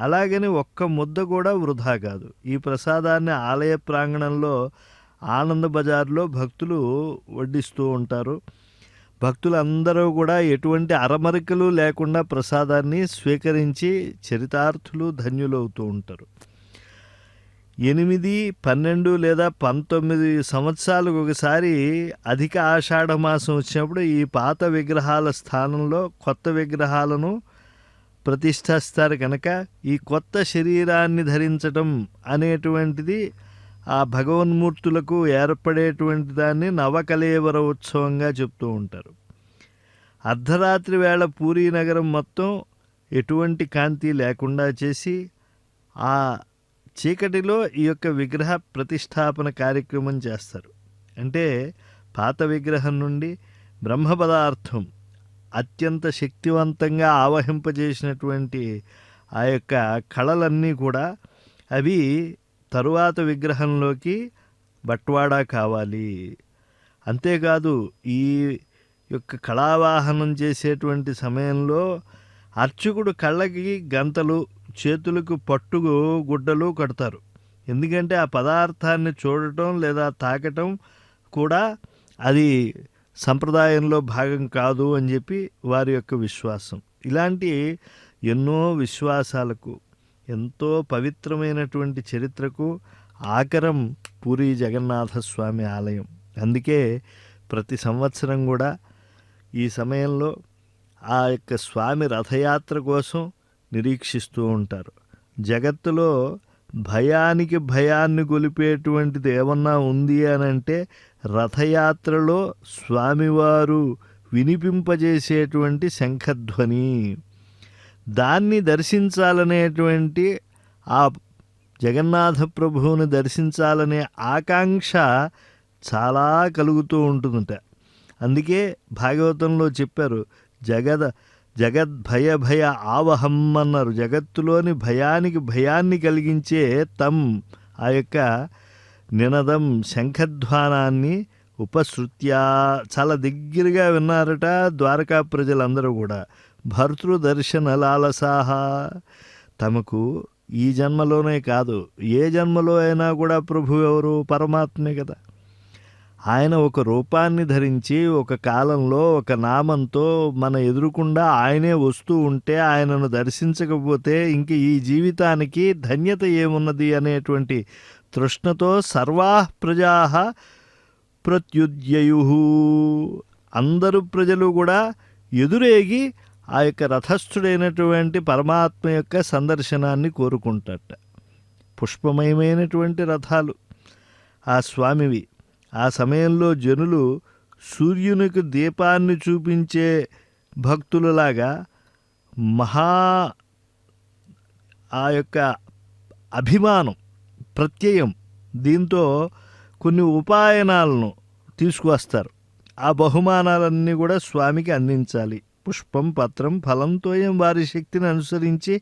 అలాగని ఒక్క ముద్ద కూడా వృధా కాదు. ఈ ప్రసాదాన్ని ఆలయ ప్రాంగణంలో ఆనంద బజార్లో భక్తులు వడ్డిస్తూ ఉంటారు. భక్తులందరూ కూడా ఎటువంటి అరమరికలు లేకుండా ప్రసాదాన్ని స్వీకరించి చరితార్థులు ధన్యులవుతూ ఉంటారు. 8, 12 లేదా 19 సంవత్సరాలకు ఒకసారి అధిక ఆషాఢ మాసం వచ్చినప్పుడు ఈ పాత విగ్రహాల స్థానంలో కొత్త విగ్రహాలను ప్రతిష్ఠిస్తారు. కనుక ఈ కొత్త శరీరాన్ని ధరించడం అనేటువంటిది ఆ భగవన్మూర్తులకు ఏర్పడేటువంటి దాన్ని నవకలేవర ఉత్సవంగా చెప్తూ ఉంటారు. అర్ధరాత్రి వేళ పూరీ నగరం మొత్తం ఎటువంటి కాంతి లేకుండా చేసి ఆ చీకటిలో ఈ యొక్క విగ్రహ ప్రతిష్టాపన కార్యక్రమం చేస్తారు. అంటే పాత విగ్రహం నుండి బ్రహ్మ పదార్థం అత్యంత శక్తివంతంగా ఆవహింపజేసినటువంటి ఆ యొక్క కళలన్నీ కూడా అవి తరువాత విగ్రహంలోకి బట్వాడా కావాలి. అంతేకాదు, ఈ యొక్క కళావాహనం చేసేటువంటి సమయంలో అర్చకుడు కళ్ళకి గంతలు, చేతులకు పట్టు గుడ్డలు కడతారు. ఎందుకంటే ఆ పదార్థాన్ని చూడటం లేదా తాకటం కూడా అది సంప్రదాయంలో భాగం కాదు అని చెప్పి వారి యొక్క విశ్వాసం. ఇలాంటి ఎన్నో విశ్వాసాలకు, ఎంతో పవిత్రమైనటువంటి చరిత్రకు ఆకరం పూరీ జగన్నాథస్వామి ఆలయం. అందుకే ప్రతి సంవత్సరం కూడా ఈ సమయంలో ఆ యొక్క స్వామి రథయాత్ర కోసం నిరీక్షిస్తూ ఉంటారు. జగత్తులో భయానికి భయాన్ని గొలిపేటువంటిది ఏమన్నా ఉంది అని అంటే రథయాత్రలో స్వామివారు వినిపింపజేసేటువంటి శంఖధ్వని. దాన్ని దర్శించాలనేటువంటి ఆ జగన్నాథ ప్రభువుని దర్శించాలనే ఆకాంక్ష చాలా కలుగుతూ ఉంటుందట. అందుకే భాగవతంలో చెప్పారు, జగద్భయ భయ ఆవహం అన్నారు. జగత్తులోని భయానికి భయాన్ని కలిగించే తం ఆ యొక్క నినదం శంఖధ్వానాన్ని ఉపశృత్యా చాలా దగ్గరగా విన్నారట ద్వారకా ప్రజలందరూ కూడా. భర్తృదర్శన లాలసాహ. తమకు ఈ జన్మలోనే కాదు, ఏ జన్మలో అయినా కూడా ప్రభు ఎవరు? పరమాత్మే కదా. ఆయన ఒక రూపాన్ని ధరించి ఒక కాలంలో ఒక నామంతో మన ఎదురుకుండా ఆయనే వస్తూ ఉంటే ఆయనను దర్శించకపోతే ఇంక ఈ జీవితానికి ధన్యత ఏమున్నది అనేటువంటి తృష్ణతో సర్వాః ప్రజాః ప్రత్యుద్యయుః. అందరూ ప్రజలు కూడా ఎదురేగి ఆ యొక్క రథస్థుడైనటువంటి పరమాత్మ యొక్క సందర్శనాన్ని కోరుకుంటారట. పుష్పమయమైనటువంటి రథాలు ఆ స్వామివి. ఆ సమయంలో జనులు సూర్యునికి దీపాన్ని చూపించే భక్తులలాగా మహా ఆ యొక్క అభిమానం, ప్రత్యయం, దీంతో కొన్ని ఉపాయనాలను తీసుకువస్తారు. ఆ బహుమానాలన్నీ కూడా స్వామికి అందించాలి. పుష్పం, పత్రం, ఫలంతోయం వారి శక్తిని అనుసరించి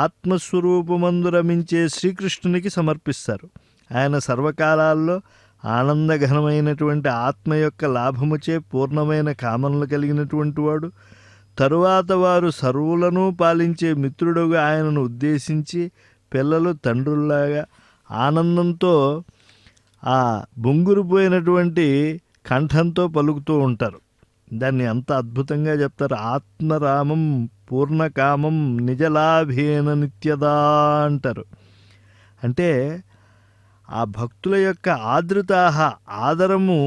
ఆత్మస్వరూపమందు రమించే శ్రీకృష్ణునికి సమర్పిస్తారు. ఆయన సర్వకాలాల్లో ఆనందఘనమైనటువంటి ఆత్మ యొక్క లాభముచే పూర్ణమైన కామనలు కలిగినటువంటి వాడు. తరువాత వారు సర్వులను పాలించే మిత్రుడుగా ఆయనను ఉద్దేశించి పిల్లలు తండ్రుల్లాగా ఆనందంతో ఆ బొంగురుపోయినటువంటి కంఠంతో పలుకుతూ ఉంటారు. దాన్ని అంత అద్భుతంగా చెప్తారు. ఆత్మరామం పూర్ణకామం నిజలాభేన నిత్యదా అంటారు. అంటే ఆ భక్తుల యొక్క ఆదరము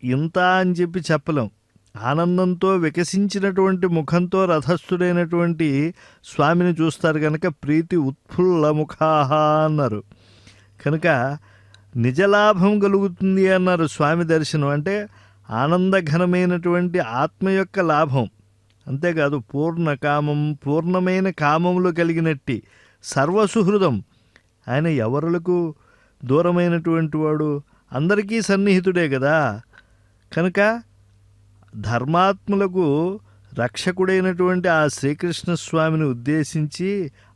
ఇంత అని చెప్పి చెప్పలేం. ఆనందంతో వికసించినటువంటి ముఖంతో రథస్థుడైనటువంటి స్వామిని చూస్తారు కనుక ప్రీతి ఉత్ఫుల్ల ముఖాహ అన్నారు. కనుక నిజలాభం కలుగుతుంది అన్నారు. స్వామి దర్శనం అంటే ఆనందఘనమైనటువంటి ఆత్మ యొక్క లాభం. అంతేకాదు పూర్ణకామం, పూర్ణమైన కామములు కలిగినట్టి సర్వసుహృదం. ఆయన ఎవరులకు దూరమైనటువంటి వాడు? అందరికీ సన్నిహితుడే కదా. కనుక ధర్మాత్ములకు రక్షకుడైనటువంటి ఆ శ్రీకృష్ణ స్వామిని ఉద్దేశించి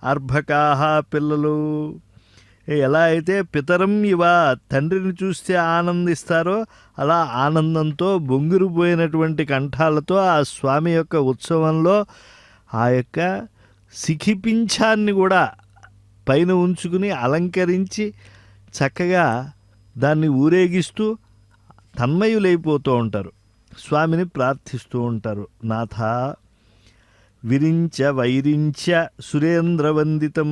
అర్భకాహ పిల్లలు ఎలా అయితే పితరం ఇవ తండ్రిని చూస్తే ఆనందిస్తారో అలా ఆనందంతో బొంగిరిపోయినటువంటి కంఠాలతో ఆ స్వామి యొక్క ఉత్సవంలో ఆ యొక్క శిఖిపించాన్ని కూడా పైన ఉంచుకుని అలంకరించి చక్కగా దాన్ని ఊరేగిస్తూ తన్మయులైపోతూ ఉంటారు. స్వామిని ప్రార్థిస్తూ ఉంటారు. నాథ విరించ వైరించ సురేంద్రవందితం.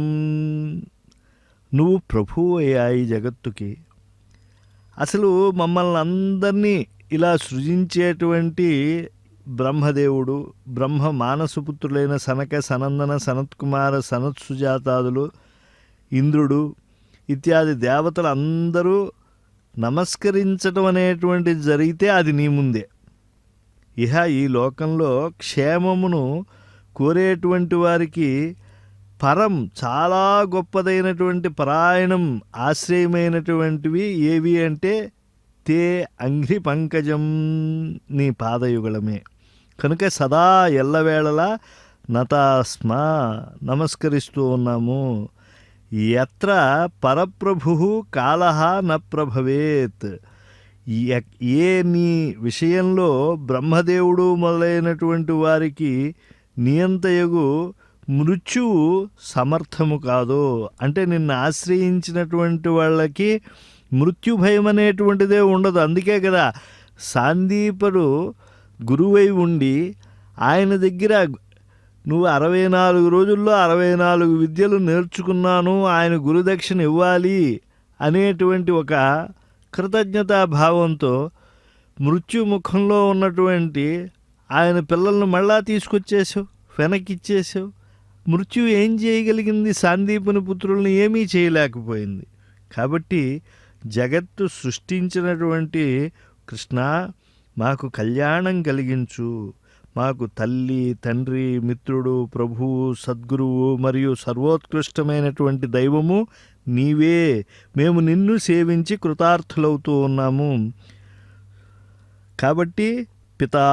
నువ్వు ప్రభువు అయ్యా ఈ జగత్తుకి. అసలు మమ్మల్ని అందరినీ ఇలా సృజించేటువంటి బ్రహ్మదేవుడు, బ్రహ్మ మానసపుత్రులైన సనక, సనందన, సనత్కుమార, సనత్సుజాతాదులు, ఇంద్రుడు ఇత్యాది దేవతలు అందరూ నమస్కరించడం అనేటువంటిది జరిగితే అది నీ ముందే. ఇహ ఈ లోకంలో క్షేమమును కోరేటువంటి వారికి పరం చాలా గొప్పదైనటువంటి పరాయణం ఆశ్రయమైనటువంటివి ఏవి అంటే తే అంఘ్రి పంకజం, నీ పాదయుగళమే. కనుక సదా ఎల్లవేళలా నతాస్మా నమస్కరిస్తూ ఉన్నాము. యత్ర పరప్రభు కాలహ న ప్రభవేత్. ఏ నీ విషయంలో బ్రహ్మదేవుడు మొదలైనటువంటి వారికి నియంతయగు మృత్యువు సమర్థము కాదు. అంటే నిన్ను ఆశ్రయించినటువంటి వాళ్ళకి మృత్యు భయం అనేటువంటిదే ఉండదు. అందుకే కదా సాందీపుడు గురువై ఉండి ఆయన దగ్గర నువ్వు 64 రోజుల్లో 64 విద్యలు నేర్చుకున్నాను, ఆయన గురుదక్షిణ ఇవ్వాలి అనేటువంటి ఒక కృతజ్ఞతాభావంతో మృత్యుముఖంలో ఉన్నటువంటి ఆయన పిల్లలను మళ్ళా తీసుకొచ్చేసావు, వెనక్కిచ్చేసావు. మృత్యు ఏం చేయగలిగింది? సాందీపుని పుత్రుల్ని ఏమీ చేయలేకపోయింది. కాబట్టి జగత్తు సృష్టించినటువంటి కృష్ణ మాకు కళ్యాణం కలిగించు. మాకు తల్లి, తండ్రి, మిత్రుడు, ప్రభువు, సద్గురువు మరియు సర్వోత్కృష్టమైనటువంటి దైవము నీవే. మేము నిన్ను సేవించి కృతార్థులవుతూ ఉన్నాము. కాబట్టి పితా,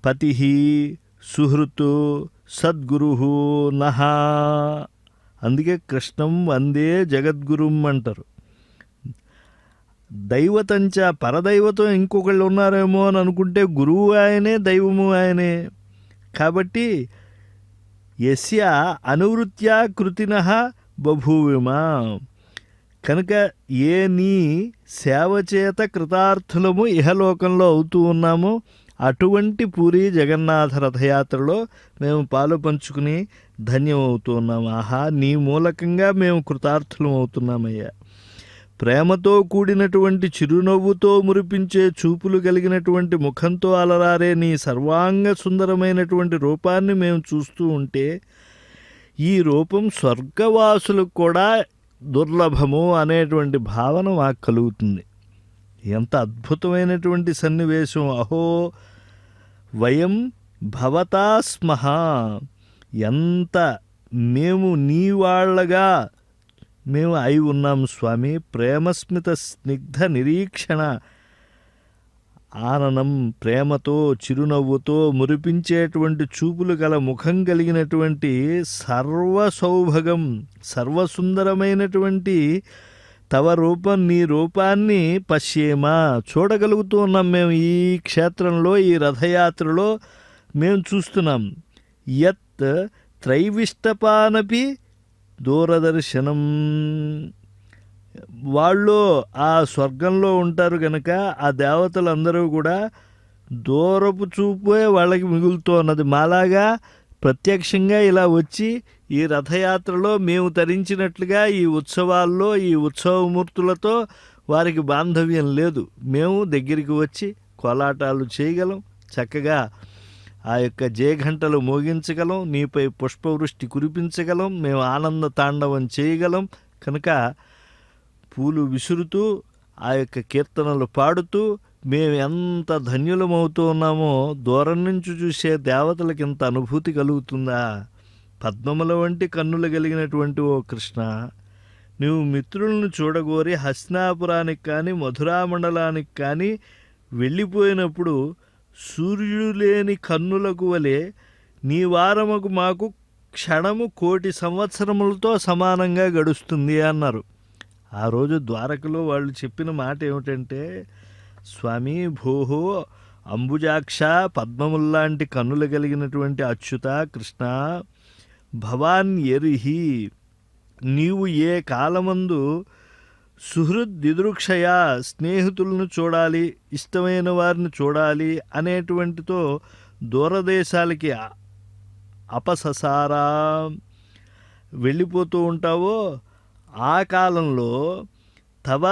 పతి, సుహృతు, సద్గురు నహ. అందుకే కృష్ణం వందే జగద్గురుం అంటారు. దైవతంచ పరదైవతం ఇంకొకళ్ళు ఉన్నారేమో అని అనుకుంటే గురువు ఆయనే, దైవము ఆయనే. కాబట్టి యస్య అనువృత్యా కృతినః బభూవిమా, కనుక ఏ నీ సేవ చేత కృతార్థులము ఇహలోకంలో అవుతూ ఉన్నామో అటువంటి పూరి జగన్నాథ రథయాత్రలో మేము పాలు పంచుకుని ధన్యం అవుతూ ఉన్నాము. ఆహా, నీ మూలకంగా మేము కృతార్థులం అవుతున్నామయ్యా. ప్రేమతో కూడినటువంటి చిరునవ్వుతో మురిపించే చూపులు కలిగినటువంటి ముఖంతో అలరారే నీ సర్వాంగ సుందరమైనటువంటి రూపాన్ని మేము చూస్తూ ఉంటే ఈ రూపం స్వర్గవాసులకు కూడా దుర్లభము అనేటువంటి భావన మాకు కలుగుతుంది. ఎంత అద్భుతమైనటువంటి సన్నివేశం! అహో వయం భవతా స్మః, ఎంత మేము నీ వాళ్ళగా మేము అయి ఉన్నాం స్వామి. ప్రేమస్మిత స్నిగ్ధ నిరీక్షణ ఆననం, ప్రేమతో చిరునవ్వుతో మురిపించేటువంటి చూపులు గల ముఖం కలిగినటువంటి సర్వసౌభగం సర్వసుందరమైనటువంటి తవ రూపం, నీ రూపాన్ని పశ్యేమా చూడగలుగుతూ ఉన్నాం మేము. ఈ క్షేత్రంలో ఈ రథయాత్రలో మేము చూస్తున్నాం. యత్ త్రైవిష్టపానపి దూరదర్శనం, వాళ్ళు ఆ స్వర్గంలో ఉంటారు కనుక ఆ దేవతలందరూ కూడా దూరపు చూపే వాళ్ళకి మిగులుతూ ఉన్నది. మాలాగా ప్రత్యక్షంగా ఇలా వచ్చి ఈ రథయాత్రలో మేము తరించినట్లుగా ఈ ఉత్సవాల్లో ఈ ఉత్సవమూర్తులతో వారికి బాంధవ్యం లేదు. మేము దగ్గరికి వచ్చి కోలాటాలు చేయగలం, చక్కగా ఆ యొక్క జయఘంటలు మోగించగలం, నీపై పుష్పవృష్టి కురిపించగలం, మేము ఆనంద తాండవం చేయగలం. కనుక పూలు విసురుతూ ఆ యొక్క కీర్తనలు పాడుతూ మేము ఎంత ధన్యులమవుతూ ఉన్నామో దూరం నుంచి చూసే దేవతలకు ఇంత అనుభూతి కలుగుతుందా? పద్మముల వంటి కన్నులు కలిగినటువంటి ఓ కృష్ణ, నువ్వు మిత్రులను చూడగోరి హస్తినాపురానికి కానీ మధురామండలానికి కానీ వెళ్ళిపోయినప్పుడు సూర్యుడు లేని కన్నులకు వలె నీ వారముకు మాకు క్షణము 1,000,000 సంవత్సరములతో సమానంగా గడుస్తుంది అన్నారు. ఆ రోజు ద్వారకలో వాళ్ళు చెప్పిన మాట ఏమిటంటే, స్వామి భోహో అంబుజాక్ష, పద్మముల్లాంటి కన్నులు కలిగినటువంటి అచ్యుత కృష్ణ, భవాన్ ఎరిహి, నీవు ఏ కాలమందు సుహృద్దిదృక్షయ స్నేహితులను చూడాలి, ఇష్టమైన వారిని చూడాలి అనేటువంటితో దూరదేశాలకి అపససారా వెళ్ళిపోతూ ఉంటావో ఆ కాలంలో తవ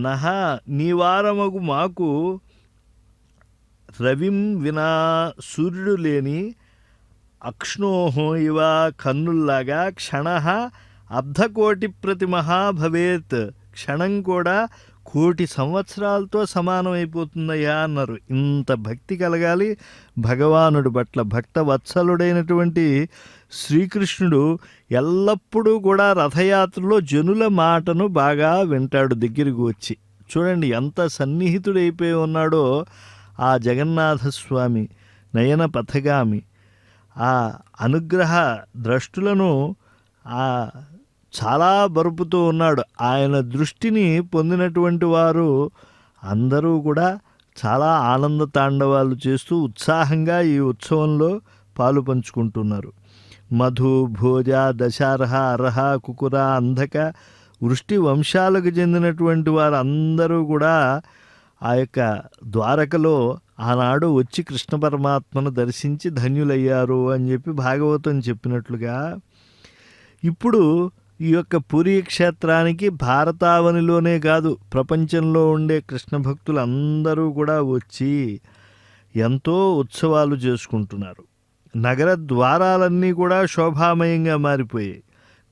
నహ నీవారమగు మాకు రవిం వినా సూర్యుడు లేని అక్ష్ణోహో ఇవ కన్నుల్లాగా క్షణ అర్ధకోటి ప్రతిమహా భవేత్, క్షణం కూడా 1,000,000 సంవత్సరాలతో సమానమైపోతుందయ్యా అన్నారు. ఇంత భక్తి కలగాలి భగవానుడి పట్ల. భక్త వత్సలుడైనటువంటి శ్రీకృష్ణుడు ఎల్లప్పుడూ కూడా రథయాత్రలో జనుల మాటను బాగా వింటాడు దగ్గరికి వచ్చి. చూడండి ఎంత సన్నిహితుడైపోయి ఉన్నాడో ఆ జగన్నాథస్వామి, నయన పథగామి, ఆ అనుగ్రహ ద్రష్టులను చాలా బరుపుతూ ఉన్నాడు. ఆయన దృష్టిని పొందినటువంటి వారు అందరూ కూడా చాలా ఆనంద తాండవాలు చేస్తూ ఉత్సాహంగా ఈ ఉత్సవంలో పాలు పంచుకుంటున్నారు. మధు, భోజ, దశార్హ, అర్హ, కుకుర, అంధక, వృష్టి వంశాలకు చెందినటువంటి వారు అందరూ కూడా ఆ యొక్క ద్వారకలో ఆనాడు వచ్చి కృష్ణ పరమాత్మను దర్శించి ధన్యులయ్యారు అని చెప్పి భాగవతం చెప్పినట్లుగా ఇప్పుడు ఈ యొక్క పూరీ క్షేత్రానికి భారతావనిలోనే కాదు ప్రపంచంలో ఉండే కృష్ణ భక్తులు అందరూ కూడా వచ్చి ఎంతో ఉత్సవాలు చేసుకుంటున్నారు. నగర ద్వారాలన్నీ కూడా శోభామయంగా మారిపోయాయి.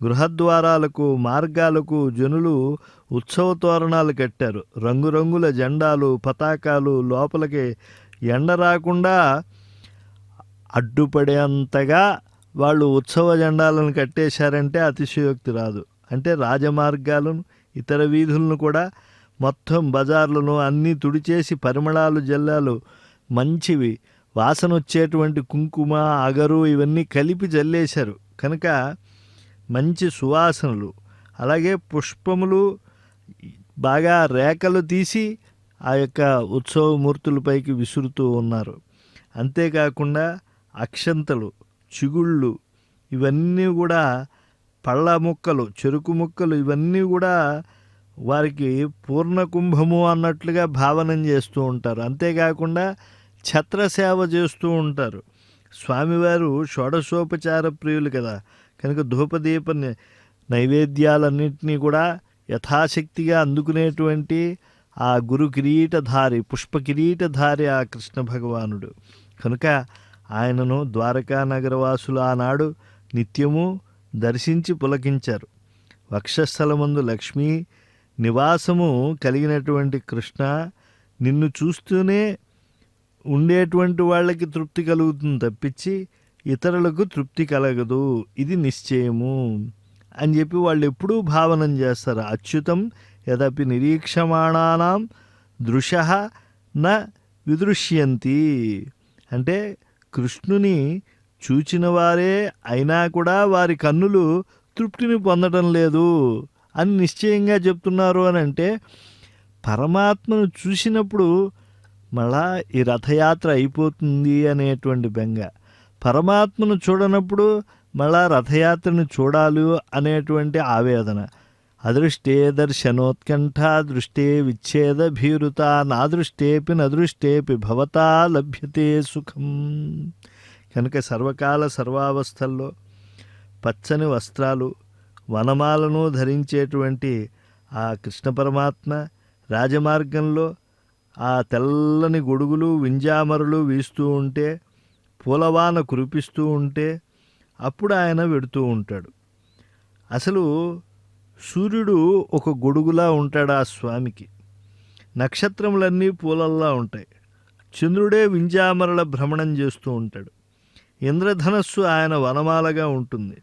గృహద్వారాలకు, మార్గాలకు జనులు ఉత్సవ తోరణాలు కట్టారు. రంగురంగుల జెండాలు, పతాకాలు, లోపలికి ఎండ రాకుండా అడ్డుపడేంతగా వాళ్ళు ఉత్సవ జెండాలను కట్టేశారంటే అతిశయోక్తి రాదు. అంటే రాజమార్గాలను, ఇతర వీధులను కూడా మొత్తం బజార్లను అన్నీ తుడిచేసి పరిమళాలు జల్లాలు మంచివి వాసన వచ్చేటువంటి కుంకుమ, అగరు ఇవన్నీ కలిపి జల్లేశారు. కనుక మంచి సువాసనలు, అలాగే పుష్పములు బాగా రేఖలు తీసి ఆ యొక్క ఉత్సవమూర్తులపైకి విసురుతూ ఉన్నారు. అంతేకాకుండా అక్షంతలు, చిగుళ్ళు ఇవన్నీ కూడా, పళ్ళ ముక్కలు, చెరుకు ముక్కలు ఇవన్నీ కూడా వారికి పూర్ణకుంభము అన్నట్లుగా భావనం చేస్తూ ఉంటారు. అంతేకాకుండా ఛత్రసేవ చేస్తూ ఉంటారు. స్వామివారు షోడశోపచార ప్రియులు కదా, కనుక ధూపదీప నైవేద్యాలన్నింటినీ కూడా యథాశక్తిగా అందుకునేటువంటి ఆ గురు కిరీటధారి, పుష్ప కిరీటధారి ఆ కృష్ణ భగవానుడు. కనుక ఆయనను ద్వారకా నగరవాసులు ఆనాడు నిత్యము దర్శించి పులకించారు. వక్షస్థలమందు లక్ష్మీ నివాసము కలిగినటువంటి కృష్ణ, నిన్ను చూస్తూనే ఉండేటువంటి వాళ్ళకి తృప్తి కలుగుతుంది తప్పించి ఇతరులకు తృప్తి కలగదు, ఇది నిశ్చయము అని చెప్పి వాళ్ళు ఎప్పుడూ భావనం చేస్తారు. అచ్యుతం యదపి నిరీక్షమాణానాం దృశః న విదృశ్యంతి అంటే కృష్ణుని చూచిన వారే అయినా కూడా వారి కన్నులు తృప్తిని పొందడం లేదు అని నిశ్చయంగా చెప్తున్నారు. అని అంటే పరమాత్మను చూసినప్పుడు మళ్ళా ఈ రథయాత్ర అయిపోతుంది అనేటువంటి బెంగ, పరమాత్మను చూడనప్పుడు మళ్ళా రథయాత్రను చూడాలి అనేటువంటి ఆవేదన. అదృష్టే దర్శనోత్కంఠ దృష్టే విచ్ఛేద భీరుత నాదృష్టేపి నదృష్టేపి భవతా లభ్యతే సుఖం. కనుక సర్వకాల సర్వావస్థల్లో పచ్చని వస్త్రాలు, వనమాలను ధరించేటువంటి ఆ కృష్ణ పరమాత్మ రాజమార్గంలో ఆ తెల్లని గొడుగులు, వింజామరులు వీస్తూ ఉంటే, పూలవాన కురిపిస్తూ ఉంటే అప్పుడు ఆయన వెడుతూ ఉంటాడు. అసలు సూర్యుడు ఒక గొడుగులా ఉంటాడు ఆ స్వామికి, నక్షత్రములన్నీ పూలల్లా ఉంటాయి, చంద్రుడే వింజామరల భ్రమణం చేస్తూ ఉంటాడు, ఇంద్రధనస్సు ఆయన వనమాలగా ఉంటుంది,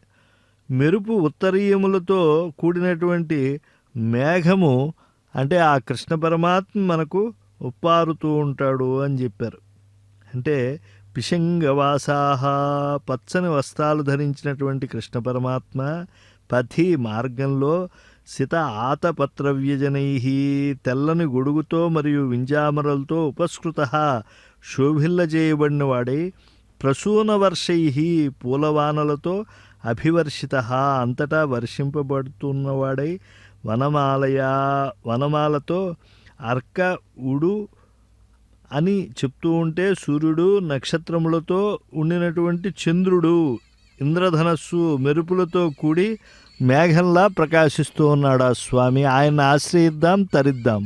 మెరుపు ఉత్తరీయములతో కూడినటువంటి మేఘము అంటే ఆ కృష్ణ పరమాత్మ మనకు ఉప్పారుతూ ఉంటాడు అని చెప్పారు. అంటే పిశంగవాసాహ పచ్చని వస్త్రాలు ధరించినటువంటి కృష్ణ పరమాత్మ పథి మార్గంలో సిత ఆతపత్రవ్యజనై తెల్లని గొడుగుతో మరియు వింజామరలతో ఉపస్కృత శోభిల్ల చేయబడిన వాడై ప్రసూన వర్షై పూలవానలతో అభివర్షిత అంతటా వర్షింపబడుతున్నవాడై వనమాలతో అర్క ఉడు అని చెప్తూ ఉంటే సూర్యుడు, నక్షత్రములతో ఉండినటువంటి చంద్రుడు, ఇంద్రధనస్సు మెరుపులతో కూడి మేఘంలా ప్రకాశిస్తూ ఉన్నాడు ఆ స్వామి. ఆయన ఆశ్రయిద్దాం, తరిద్దాం.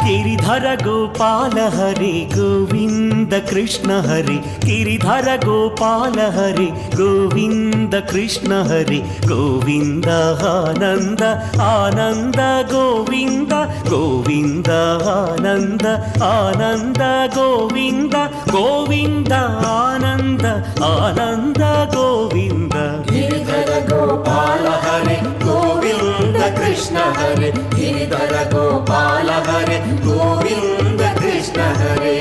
गिरिधर गोपाल हरे गोविंद कृष्ण हरे गिरिधर गोपाल हरे गोविंद कृष्ण हरे गोविंद आनंद आनंद गोविंद गोविंद आनंद आनंद गोविंद गोविंद आनंद आनंद गोविंद गिरिधर गोपाल हरे गोविंद कृष्ण हरे गिरिधर गोपाल हरे गोविंद कृष्ण हरे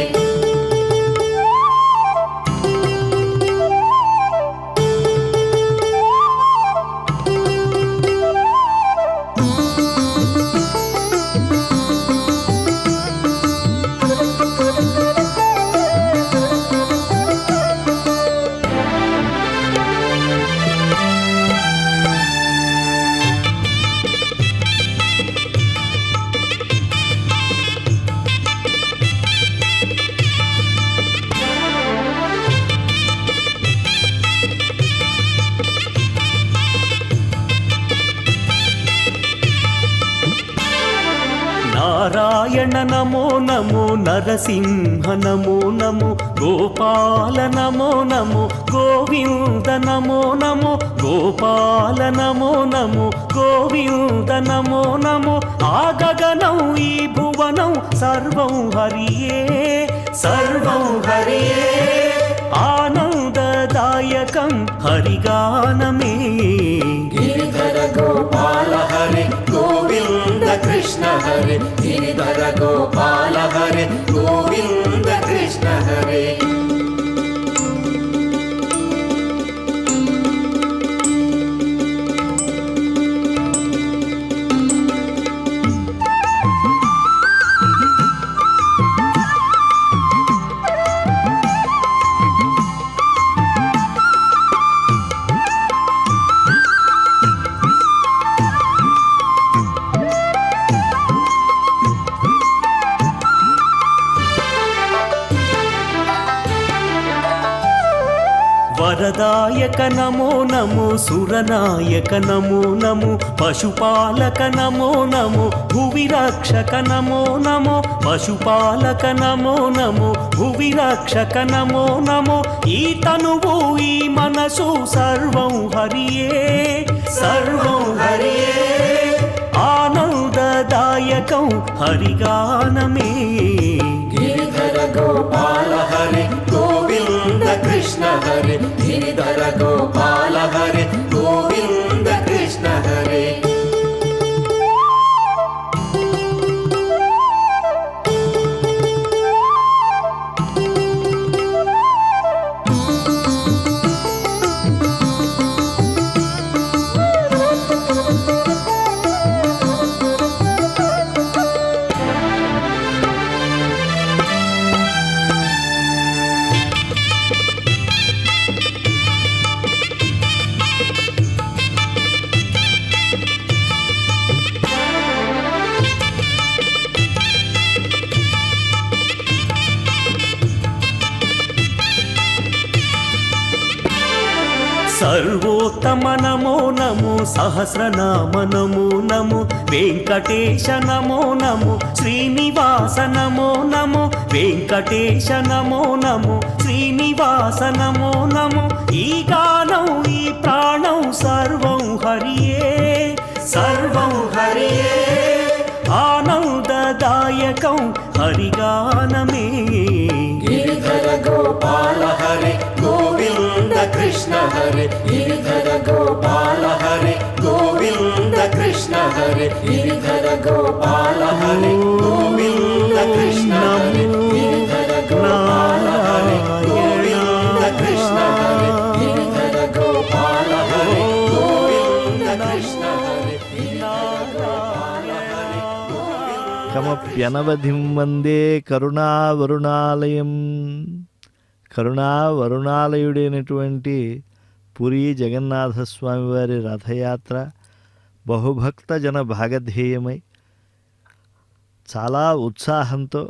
नारायण नमो नमो नरसिंह नमो नमो गोपाल नमो नमो गोविंद नमो नमो गोपाल नमो नमो गोविंद नमो नमो आगगनौ ई भुवनौ सर्वं हरिये సర్వం హరియే ఆనందదాయకం హరిగానమే గిరిధర గోపాల హరి గోవింద కృష్ణ హరి గిరిధర గోపాల హరి గోవింద కృష్ణ హరి వరదాయక నమో నమో సురనాయక నమో నమో పశుపాలక నమో నమో భువి రక్షక నమో నమో పశుపాలక నమో నమో భువి రక్షక నమో నమో ఈ తనువు ఈ మనసు సర్వం హరియే సర్వం హరియే ఆనందదాయకం హరిగానమే గిరిధర గోపాల హరి గోవింద కృష్ణ హరి గిరిధర గోపాల హరి గోవింద కృష్ణ హరి సర్వోత్తమ నమో నమో సహస్రనామ నమో నమో వెంకటేశ నమో నమో శ్రీనివాస నమో నమో వెంకటేశ నమో నమో శ్రీనివాస నమో నమో ఈ గానం ఈ ప్రాణం సర్వం హరియే సర్వం హరియే ఆనందదాయకం హరిగానమే గిరిధర గోపాల హరి గోవింద కృష్ణ హరి గిరిధర గోపాల హరి గోవింద కృష్ణ హరి గిరిధర గోపాల హరి గోవింద కృష్ణ హరి గిరిధర గోపాల హరి గోవింద కృష్ణ హరి గిరిధర గోపాల హరి గోవింద కృష్ణ హరి గిరిధర గోపాల హరి కమప్యనవధిం వందే కరుణావరుణాలయం. కరుణావరుణాలయుడైనటువంటి పురీ జగన్నాథస్వామి వారి రథయాత్ర బహుభక్త జన భాగధేయమై చాలా ఉత్సాహంతో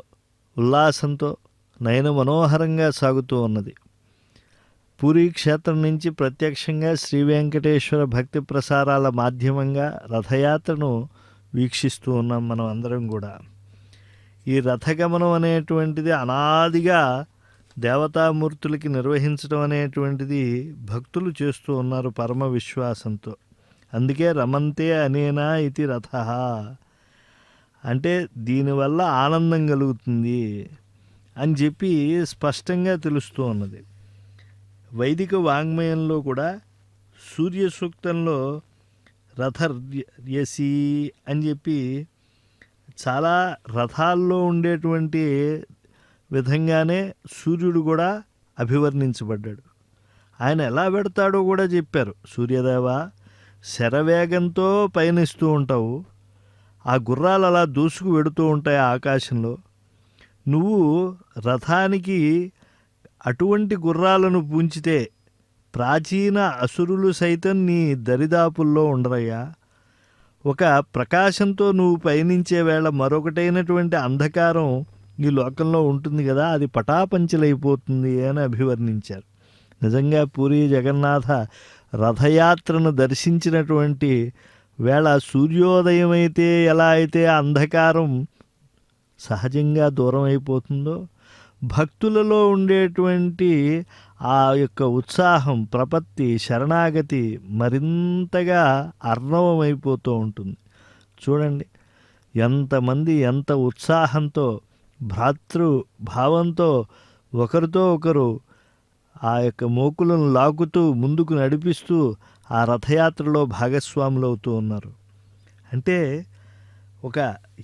ఉల్లాసంతో నయన మనోహరంగా సాగుతూ ఉన్నది. పూరీ క్షేత్రం నుంచి ప్రత్యక్షంగా శ్రీ వెంకటేశ్వర భక్తి ప్రసారాల మాధ్యమంగా రథయాత్రను వీక్షిస్తూ ఉన్నాం మనం అందరం కూడా. ఈ రథగమనం అనేటువంటిది అనాదిగా దేవతామూర్తులకి నిర్వహించడం అనేటువంటిది భక్తులు చేస్తూ ఉన్నారు పరమ విశ్వాసంతో. అందుకే రమంతే అనేనా ఇది రథ అంటే దీనివల్ల ఆనందం కలుగుతుంది అని చెప్పి స్పష్టంగా తెలుస్తూ ఉన్నది. వైదిక వాంగ్మయంలో కూడా సూర్య సూక్తంలో రథర్యసి అని చెప్పి చాలా రథాల్లో ఉండేటువంటి విధంగానే సూర్యుడు కూడా అభివర్ణించబడ్డాడు. ఆయన ఎలా పెడతాడో కూడా చెప్పారు. సూర్యదేవ శరవేగంతో పయనిస్తూ ఉంటావు, ఆ గుర్రాలు అలా దూసుకు వెడుతూ ఉంటాయి ఆకాశంలో. నువ్వు రథానికి అటువంటి గుర్రాలను పూంచితే ప్రాచీన అసురులు సైతం నీ దరిదాపుల్లో ఉండరయ్యా. ఒక ప్రకాశంతో నువ్వు పయనించే వేళ మరొకటైనటువంటి అంధకారం ఈ లోకంలో ఉంటుంది కదా, అది పటాపంచలైపోతుంది అని అభివర్ణించారు. నిజంగా పూరీ జగన్నాథ రథయాత్రను దర్శించినటువంటి వేళ సూర్యోదయం అయితే ఎలా అయితే అంధకారం సహజంగా దూరం అయిపోతుందో, భక్తులలో ఉండేటువంటి ఆ యొక్క ఉత్సాహం, ప్రపత్తి, శరణాగతి మరింతగా అర్ణవమైపోతూ ఉంటుంది. చూడండి ఎంతమంది ఎంత ఉత్సాహంతో భ్రాతృ భావంతో ఒకరితో ఒకరు ఆ యొక్క మోకులను లాగుతూ ముందుకు నడిపిస్తూ ఆ రథయాత్రలో భాగస్వాములు అవుతూ ఉన్నారు. అంటే ఒక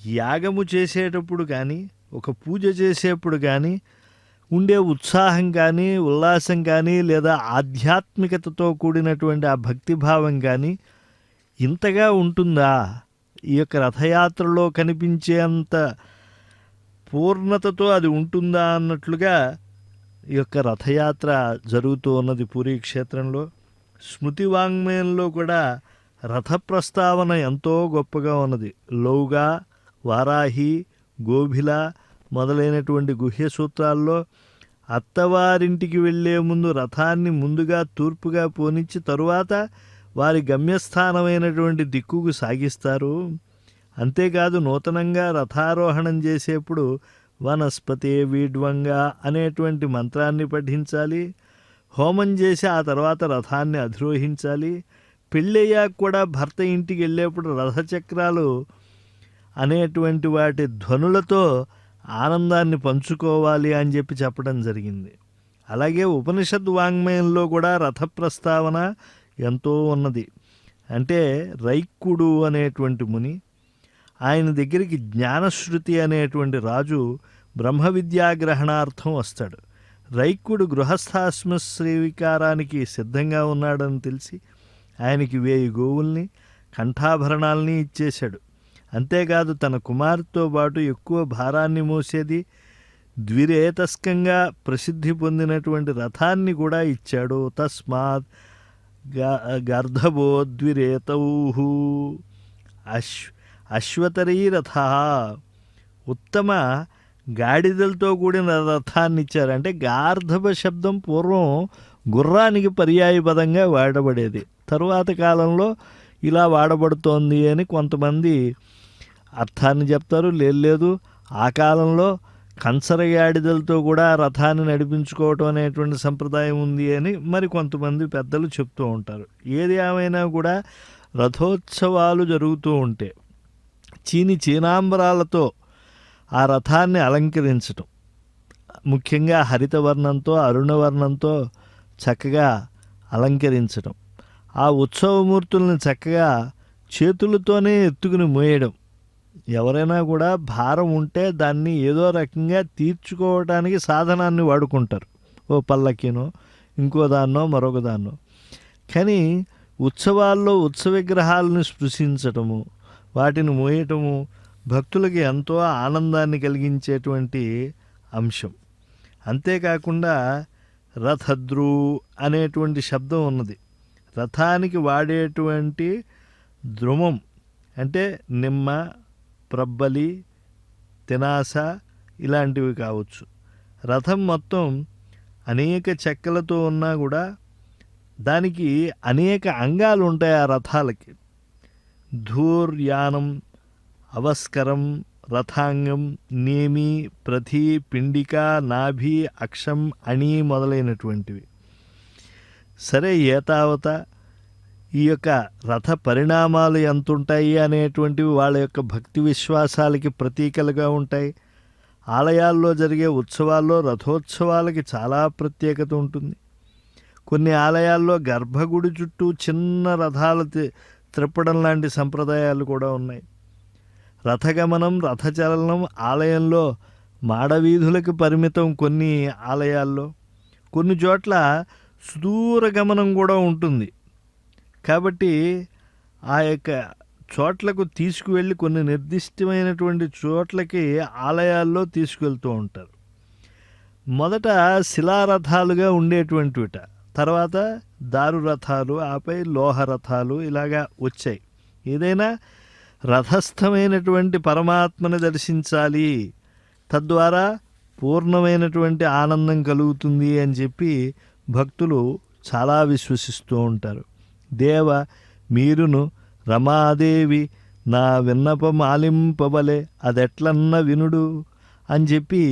యాగము చేసేటప్పుడు కానీ, ఒక పూజ చేసేప్పుడు కానీ ఉండే ఉత్సాహం కానీ, ఉల్లాసం కానీ, లేదా ఆధ్యాత్మికతతో కూడినటువంటి ఆ భక్తిభావం కానీ ఇంతగా ఉంటుందా? ఈ యొక్క రథయాత్రలో కనిపించేంత పూర్ణతతో అది ఉంటుందా అన్నట్లుగా ఈ యొక్క రథయాత్ర జరుగుతూ ఉన్నది పూరీ క్షేత్రంలో. స్మృతి వాంగ్మయంలో కూడా రథ ప్రస్తావన ఎంతో గొప్పగా ఉన్నది. లౌగా, వారాహి, గోభిల మొదలైనటువంటి గుహ్య సూత్రాల్లో అత్తవారింటికి వెళ్ళే ముందు రథాన్ని ముందుగా తూర్పుగా పోనిచ్చి తరువాత వారి గమ్యస్థానమైనటువంటి దిక్కుకు సాగిస్తారు. అంతేకాదు నూతనంగా రథారోహణం చేసేప్పుడు వనస్పతే వీడ్వంగా అనేటువంటి మంత్రాన్ని పఠించాలి. హోమం చేసి ఆ తర్వాత రథాన్ని అధిరోహించాలి. పెళ్ళయ్యాక కూడా భర్త ఇంటికి వెళ్ళేప్పుడు రథచక్రాలు అనేటువంటి వాటి ధ్వనులతో ఆనందాన్ని పంచుకోవాలి అని చెప్పడం జరిగింది. అలాగే ఉపనిషద్ వాంగ్మయంలో కూడా రథ ప్రస్తావన ఎంతో ఉన్నది. అంటే రైక్కుడు అనేటువంటి ముని, ఆయన దగ్గరికి జ్ఞానశ్రుతి అనేటువంటి రాజు బ్రహ్మ విద్యాగ్రహణార్థం వస్తాడు. రైక్కుడు గృహస్థాశ్రమ స్వీకారానికి సిద్ధంగా ఉన్నాడని తెలిసి ఆయనకి 1000 గోవుల్ని కంఠాభరణాలని ఇచ్చేశాడు. అంతేకాదు తన కుమార్తెతో పాటు ఎక్కువ భారాన్ని మోసేది ద్విరేతస్కంగా ప్రసిద్ధి పొందినటువంటి రథాన్ని కూడా ఇచ్చాడు. తస్మాత్ గర్ధభో ద్విరేతౌహు అశ్వతరీ రథ, ఉత్తమ గాడిదలతో కూడిన రథాన్ని ఇచ్చారు. అంటే గార్ధభ శబ్దం పూర్వం గుర్రానికి పర్యాయపదంగా వాడబడేది. తరువాత కాలంలో ఇలా వాడబడుతోంది అని కొంతమంది అర్థాన్ని చెప్తారు. లేదు ఆ కాలంలో కంచర గాడిదలతో కూడా రథాన్ని నడిపించుకోవటం అనేటువంటి సంప్రదాయం ఉంది అని మరి కొంతమంది పెద్దలు చెప్తూ ఉంటారు. ఏది ఏమైనా కూడా రథోత్సవాలు జరుగుతూ ఉంటే చీనాంబరాలతో ఆ రథాన్ని అలంకరించటం, ముఖ్యంగా హరితవర్ణంతో అరుణవర్ణంతో చక్కగా అలంకరించడం, ఆ ఉత్సవమూర్తుల్ని చక్కగా చేతులతోనే ఎత్తుకుని మోయడం. ఎవరైనా కూడా భారం ఉంటే దాన్ని ఏదో రకంగా తీర్చుకోవడానికి సాధనాన్ని వాడుకుంటారు. ఓ పల్లకినో ఇంకో దాన్నో మరొక దాన్నో. కానీ ఉత్సవాల్లో ఉత్సవ విగ్రహాలను స్పృశించటము, వాటిని మోయటము భక్తులకి ఎంతో ఆనందాన్ని కలిగించేటువంటి అంశం. అంతేకాకుండా రథద్రు అనేటువంటి శబ్దం ఉన్నది. రథానికి వాడేటువంటి ద్రుమం అంటే నిమ్మ, ప్రబ్బలి, తినాస ఇలాంటివి కావచ్చు. రథం మొత్తం అనేక చెక్కలతో ఉన్నా కూడా దానికి అనేక అంగాలు ఉంటాయి. ఆ రథాలకి ధూర్యానం, అవస్కరం, రథాంగం, నేమి, ప్రతి, పిండిక, నాభి, అక్షం, అణి మొదలైనటువంటివి. సరే, ఏతావత ఈ యొక్క రథ పరిణామాలు ఎంతుంటాయి అనేటువంటివి వాళ్ళ యొక్క భక్తి విశ్వాసాలకి ప్రతీకలుగా ఉంటాయి. ఆలయాల్లో జరిగే ఉత్సవాల్లో రథోత్సవాలకి చాలా ప్రత్యేకత ఉంటుంది. కొన్ని ఆలయాల్లో గర్భగుడి చుట్టూ చిన్న రథాలు త్రిప్పడం లాంటి సంప్రదాయాలు కూడా ఉన్నాయి. రథగమనం, రథచలనం ఆలయంలో మాడవీధులకు పరిమితం. కొన్ని ఆలయాల్లో కొన్ని చోట్ల సుదూర గమనం కూడా ఉంటుంది. కాబట్టి ఆ యొక్క చోట్లకు తీసుకువెళ్ళి కొన్ని నిర్దిష్టమైనటువంటి చోట్లకి ఆలయాల్లో తీసుకువెళ్తూ ఉంటారు. మొదట శిలారథాలుగా ఉండేటువంటివిట, తర్వాత దారు రథాలు, ఆపై లోహ రథాలు ఇలాగా వచ్చాయి. ఏదైనా రథస్థమైనటువంటి పరమాత్మని దర్శించాలి, తద్వారా పూర్ణమైనటువంటి ఆనందం కలుగుతుంది అని చెప్పి భక్తులు చాలా విశ్వసిస్తూ ఉంటారు. దేవ మీరును రమాదేవి నా విన్నపం ఆలింపబలే అదెట్లన్న వినుడు అని చెప్పి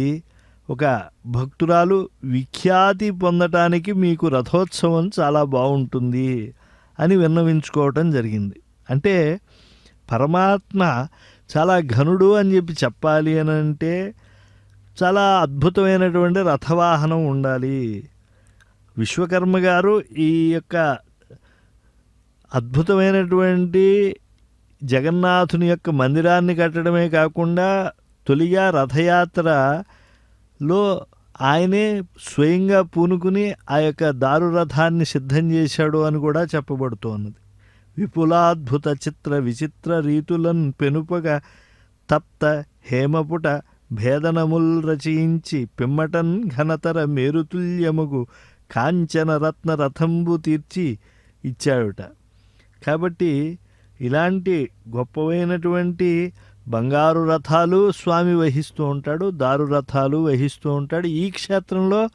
ఒక భక్తురాలు విఖ్యాతి పొందటానికి మీకు రథోత్సవం చాలా బాగుంటుంది అని విన్నవించుకోవటం జరిగింది. అంటే పరమాత్మ చాలా ఘనుడు అని చెప్పి చెప్పాలి అని అంటే చాలా అద్భుతమైనటువంటి రథవాహనం ఉండాలి. విశ్వకర్మ గారు ఈ యొక్క అద్భుతమైనటువంటి జగన్నాథుని యొక్క మందిరాన్ని కట్టడమే కాకుండా తొలిగా రథయాత్రలో ఆయనే స్వయంగా పూనుకుని ఆ యొక్క దారు రథాన్ని సిద్ధం చేశాడు అని కూడా చెప్పబడుతోన్నది. విపులాద్భుత చిత్ర విచిత్ర రీతులన్ పెనుపగ తప్త హేమపుట భేదనముల్ రచయించి పిమ్మటన్ ఘనతర మేరుతుల్యముగు కాంచన రత్న రథంబు తీర్చి ఇచ్చాడుట. కాబట్టి ఇలాంటి గొప్పవైనటువంటి బంగారు రథాలు స్వామి వహిస్తూ ఉంటాడు, దారు రథాలు వహిస్తూ ఉంటాడు. ఈ క్షేత్రంలో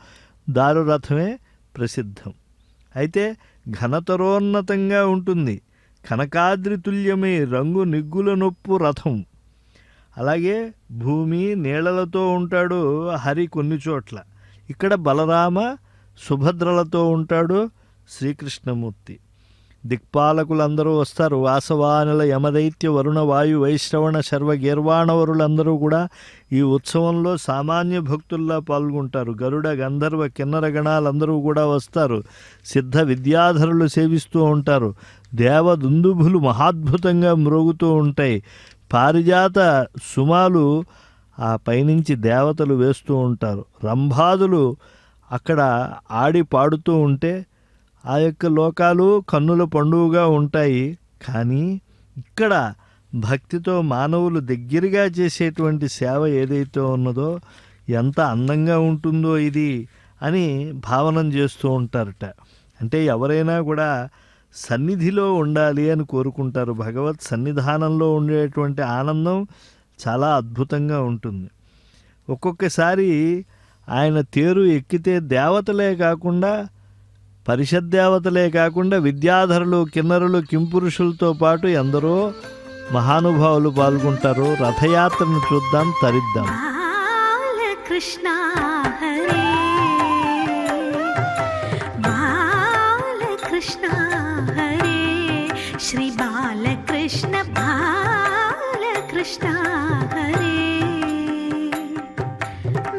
దారు రథమే ప్రసిద్ధం. అయితే ఘనతరోన్నతంగా ఉంటుంది. కనకాద్రి తుల్యమై రంగు నిగ్గుల నొప్పు రథం. అలాగే భూమి నీళ్లతో ఉంటాడు హరి కొన్ని చోట్ల. ఇక్కడ బలరామ సుభద్రలతో ఉంటాడు శ్రీకృష్ణమూర్తి. దిక్పాలకులందరూ వస్తారు. వాసవానల యమదైత్య వరుణ వాయు వైశ్రవణ శర్వ గీర్వాణవరులందరూ కూడా ఈ ఉత్సవంలో సామాన్య భక్తుల్లా పాల్గొంటారు. గరుడ గంధర్వ కిన్నర గణాలందరూ కూడా వస్తారు. సిద్ధ విద్యాధరులు సేవిస్తూ ఉంటారు. దేవదుందుభులు మహాద్భుతంగా మ్రోగుతూ ఉంటాయి. పారిజాత సుమాలు ఆ పైనుంచి దేవతలు వేస్తూ ఉంటారు. రంభాదులు అక్కడ ఆడి పాడుతూ ఉంటే ఆ యొక్క లోకాలు కన్నుల పండుగగా ఉంటాయి. కానీ ఇక్కడ భక్తితో మానవులు దగ్గరగా చేసేటువంటి సేవ ఏదైతే ఉన్నదో ఎంత అందంగా ఉంటుందో ఇది అని భావనం చేస్తూ ఉంటారట. అంటే ఎవరైనా కూడా సన్నిధిలో ఉండాలి అని కోరుకుంటారు. భగవత్ సన్నిధానంలో ఉండేటువంటి ఆనందం చాలా అద్భుతంగా ఉంటుంది. ఒక్కొక్కసారి ఆయన తేరు ఎక్కితే దేవతలే కాకుండా పరిషద్దేవతలే కాకుండా విద్యాధరులు కిన్నరులు కింపురుషులతో పాటు ఎందరో మహానుభావులు పాల్గొంటారు. రథయాత్రను చూద్దాం, తరిద్దాం. బాలకృష్ణ హరే బాలకృష్ణ హరే శ్రీ బాలకృష్ణ బాలకృష్ణ హరే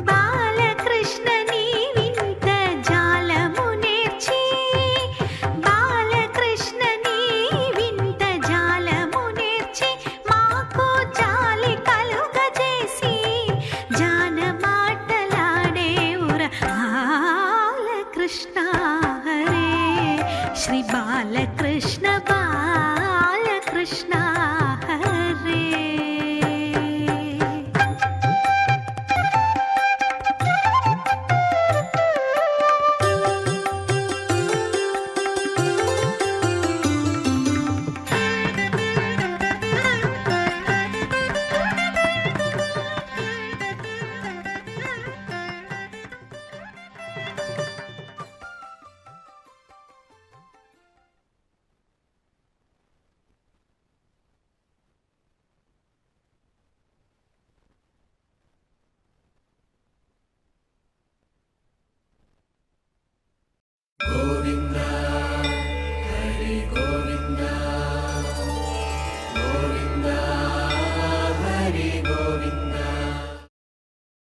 బాలకృష్ణ నీ వింత జాలము నేర్చి బాలకృష్ణ నీ వింత జాలము నేర్చి మాకు జాలి కలుగజేసి జాన మాటలాడేవుర బాలకృష్ణ హరే శ్రీ బాలకృష్ణ బాలకృష్ణ హరే గోవింద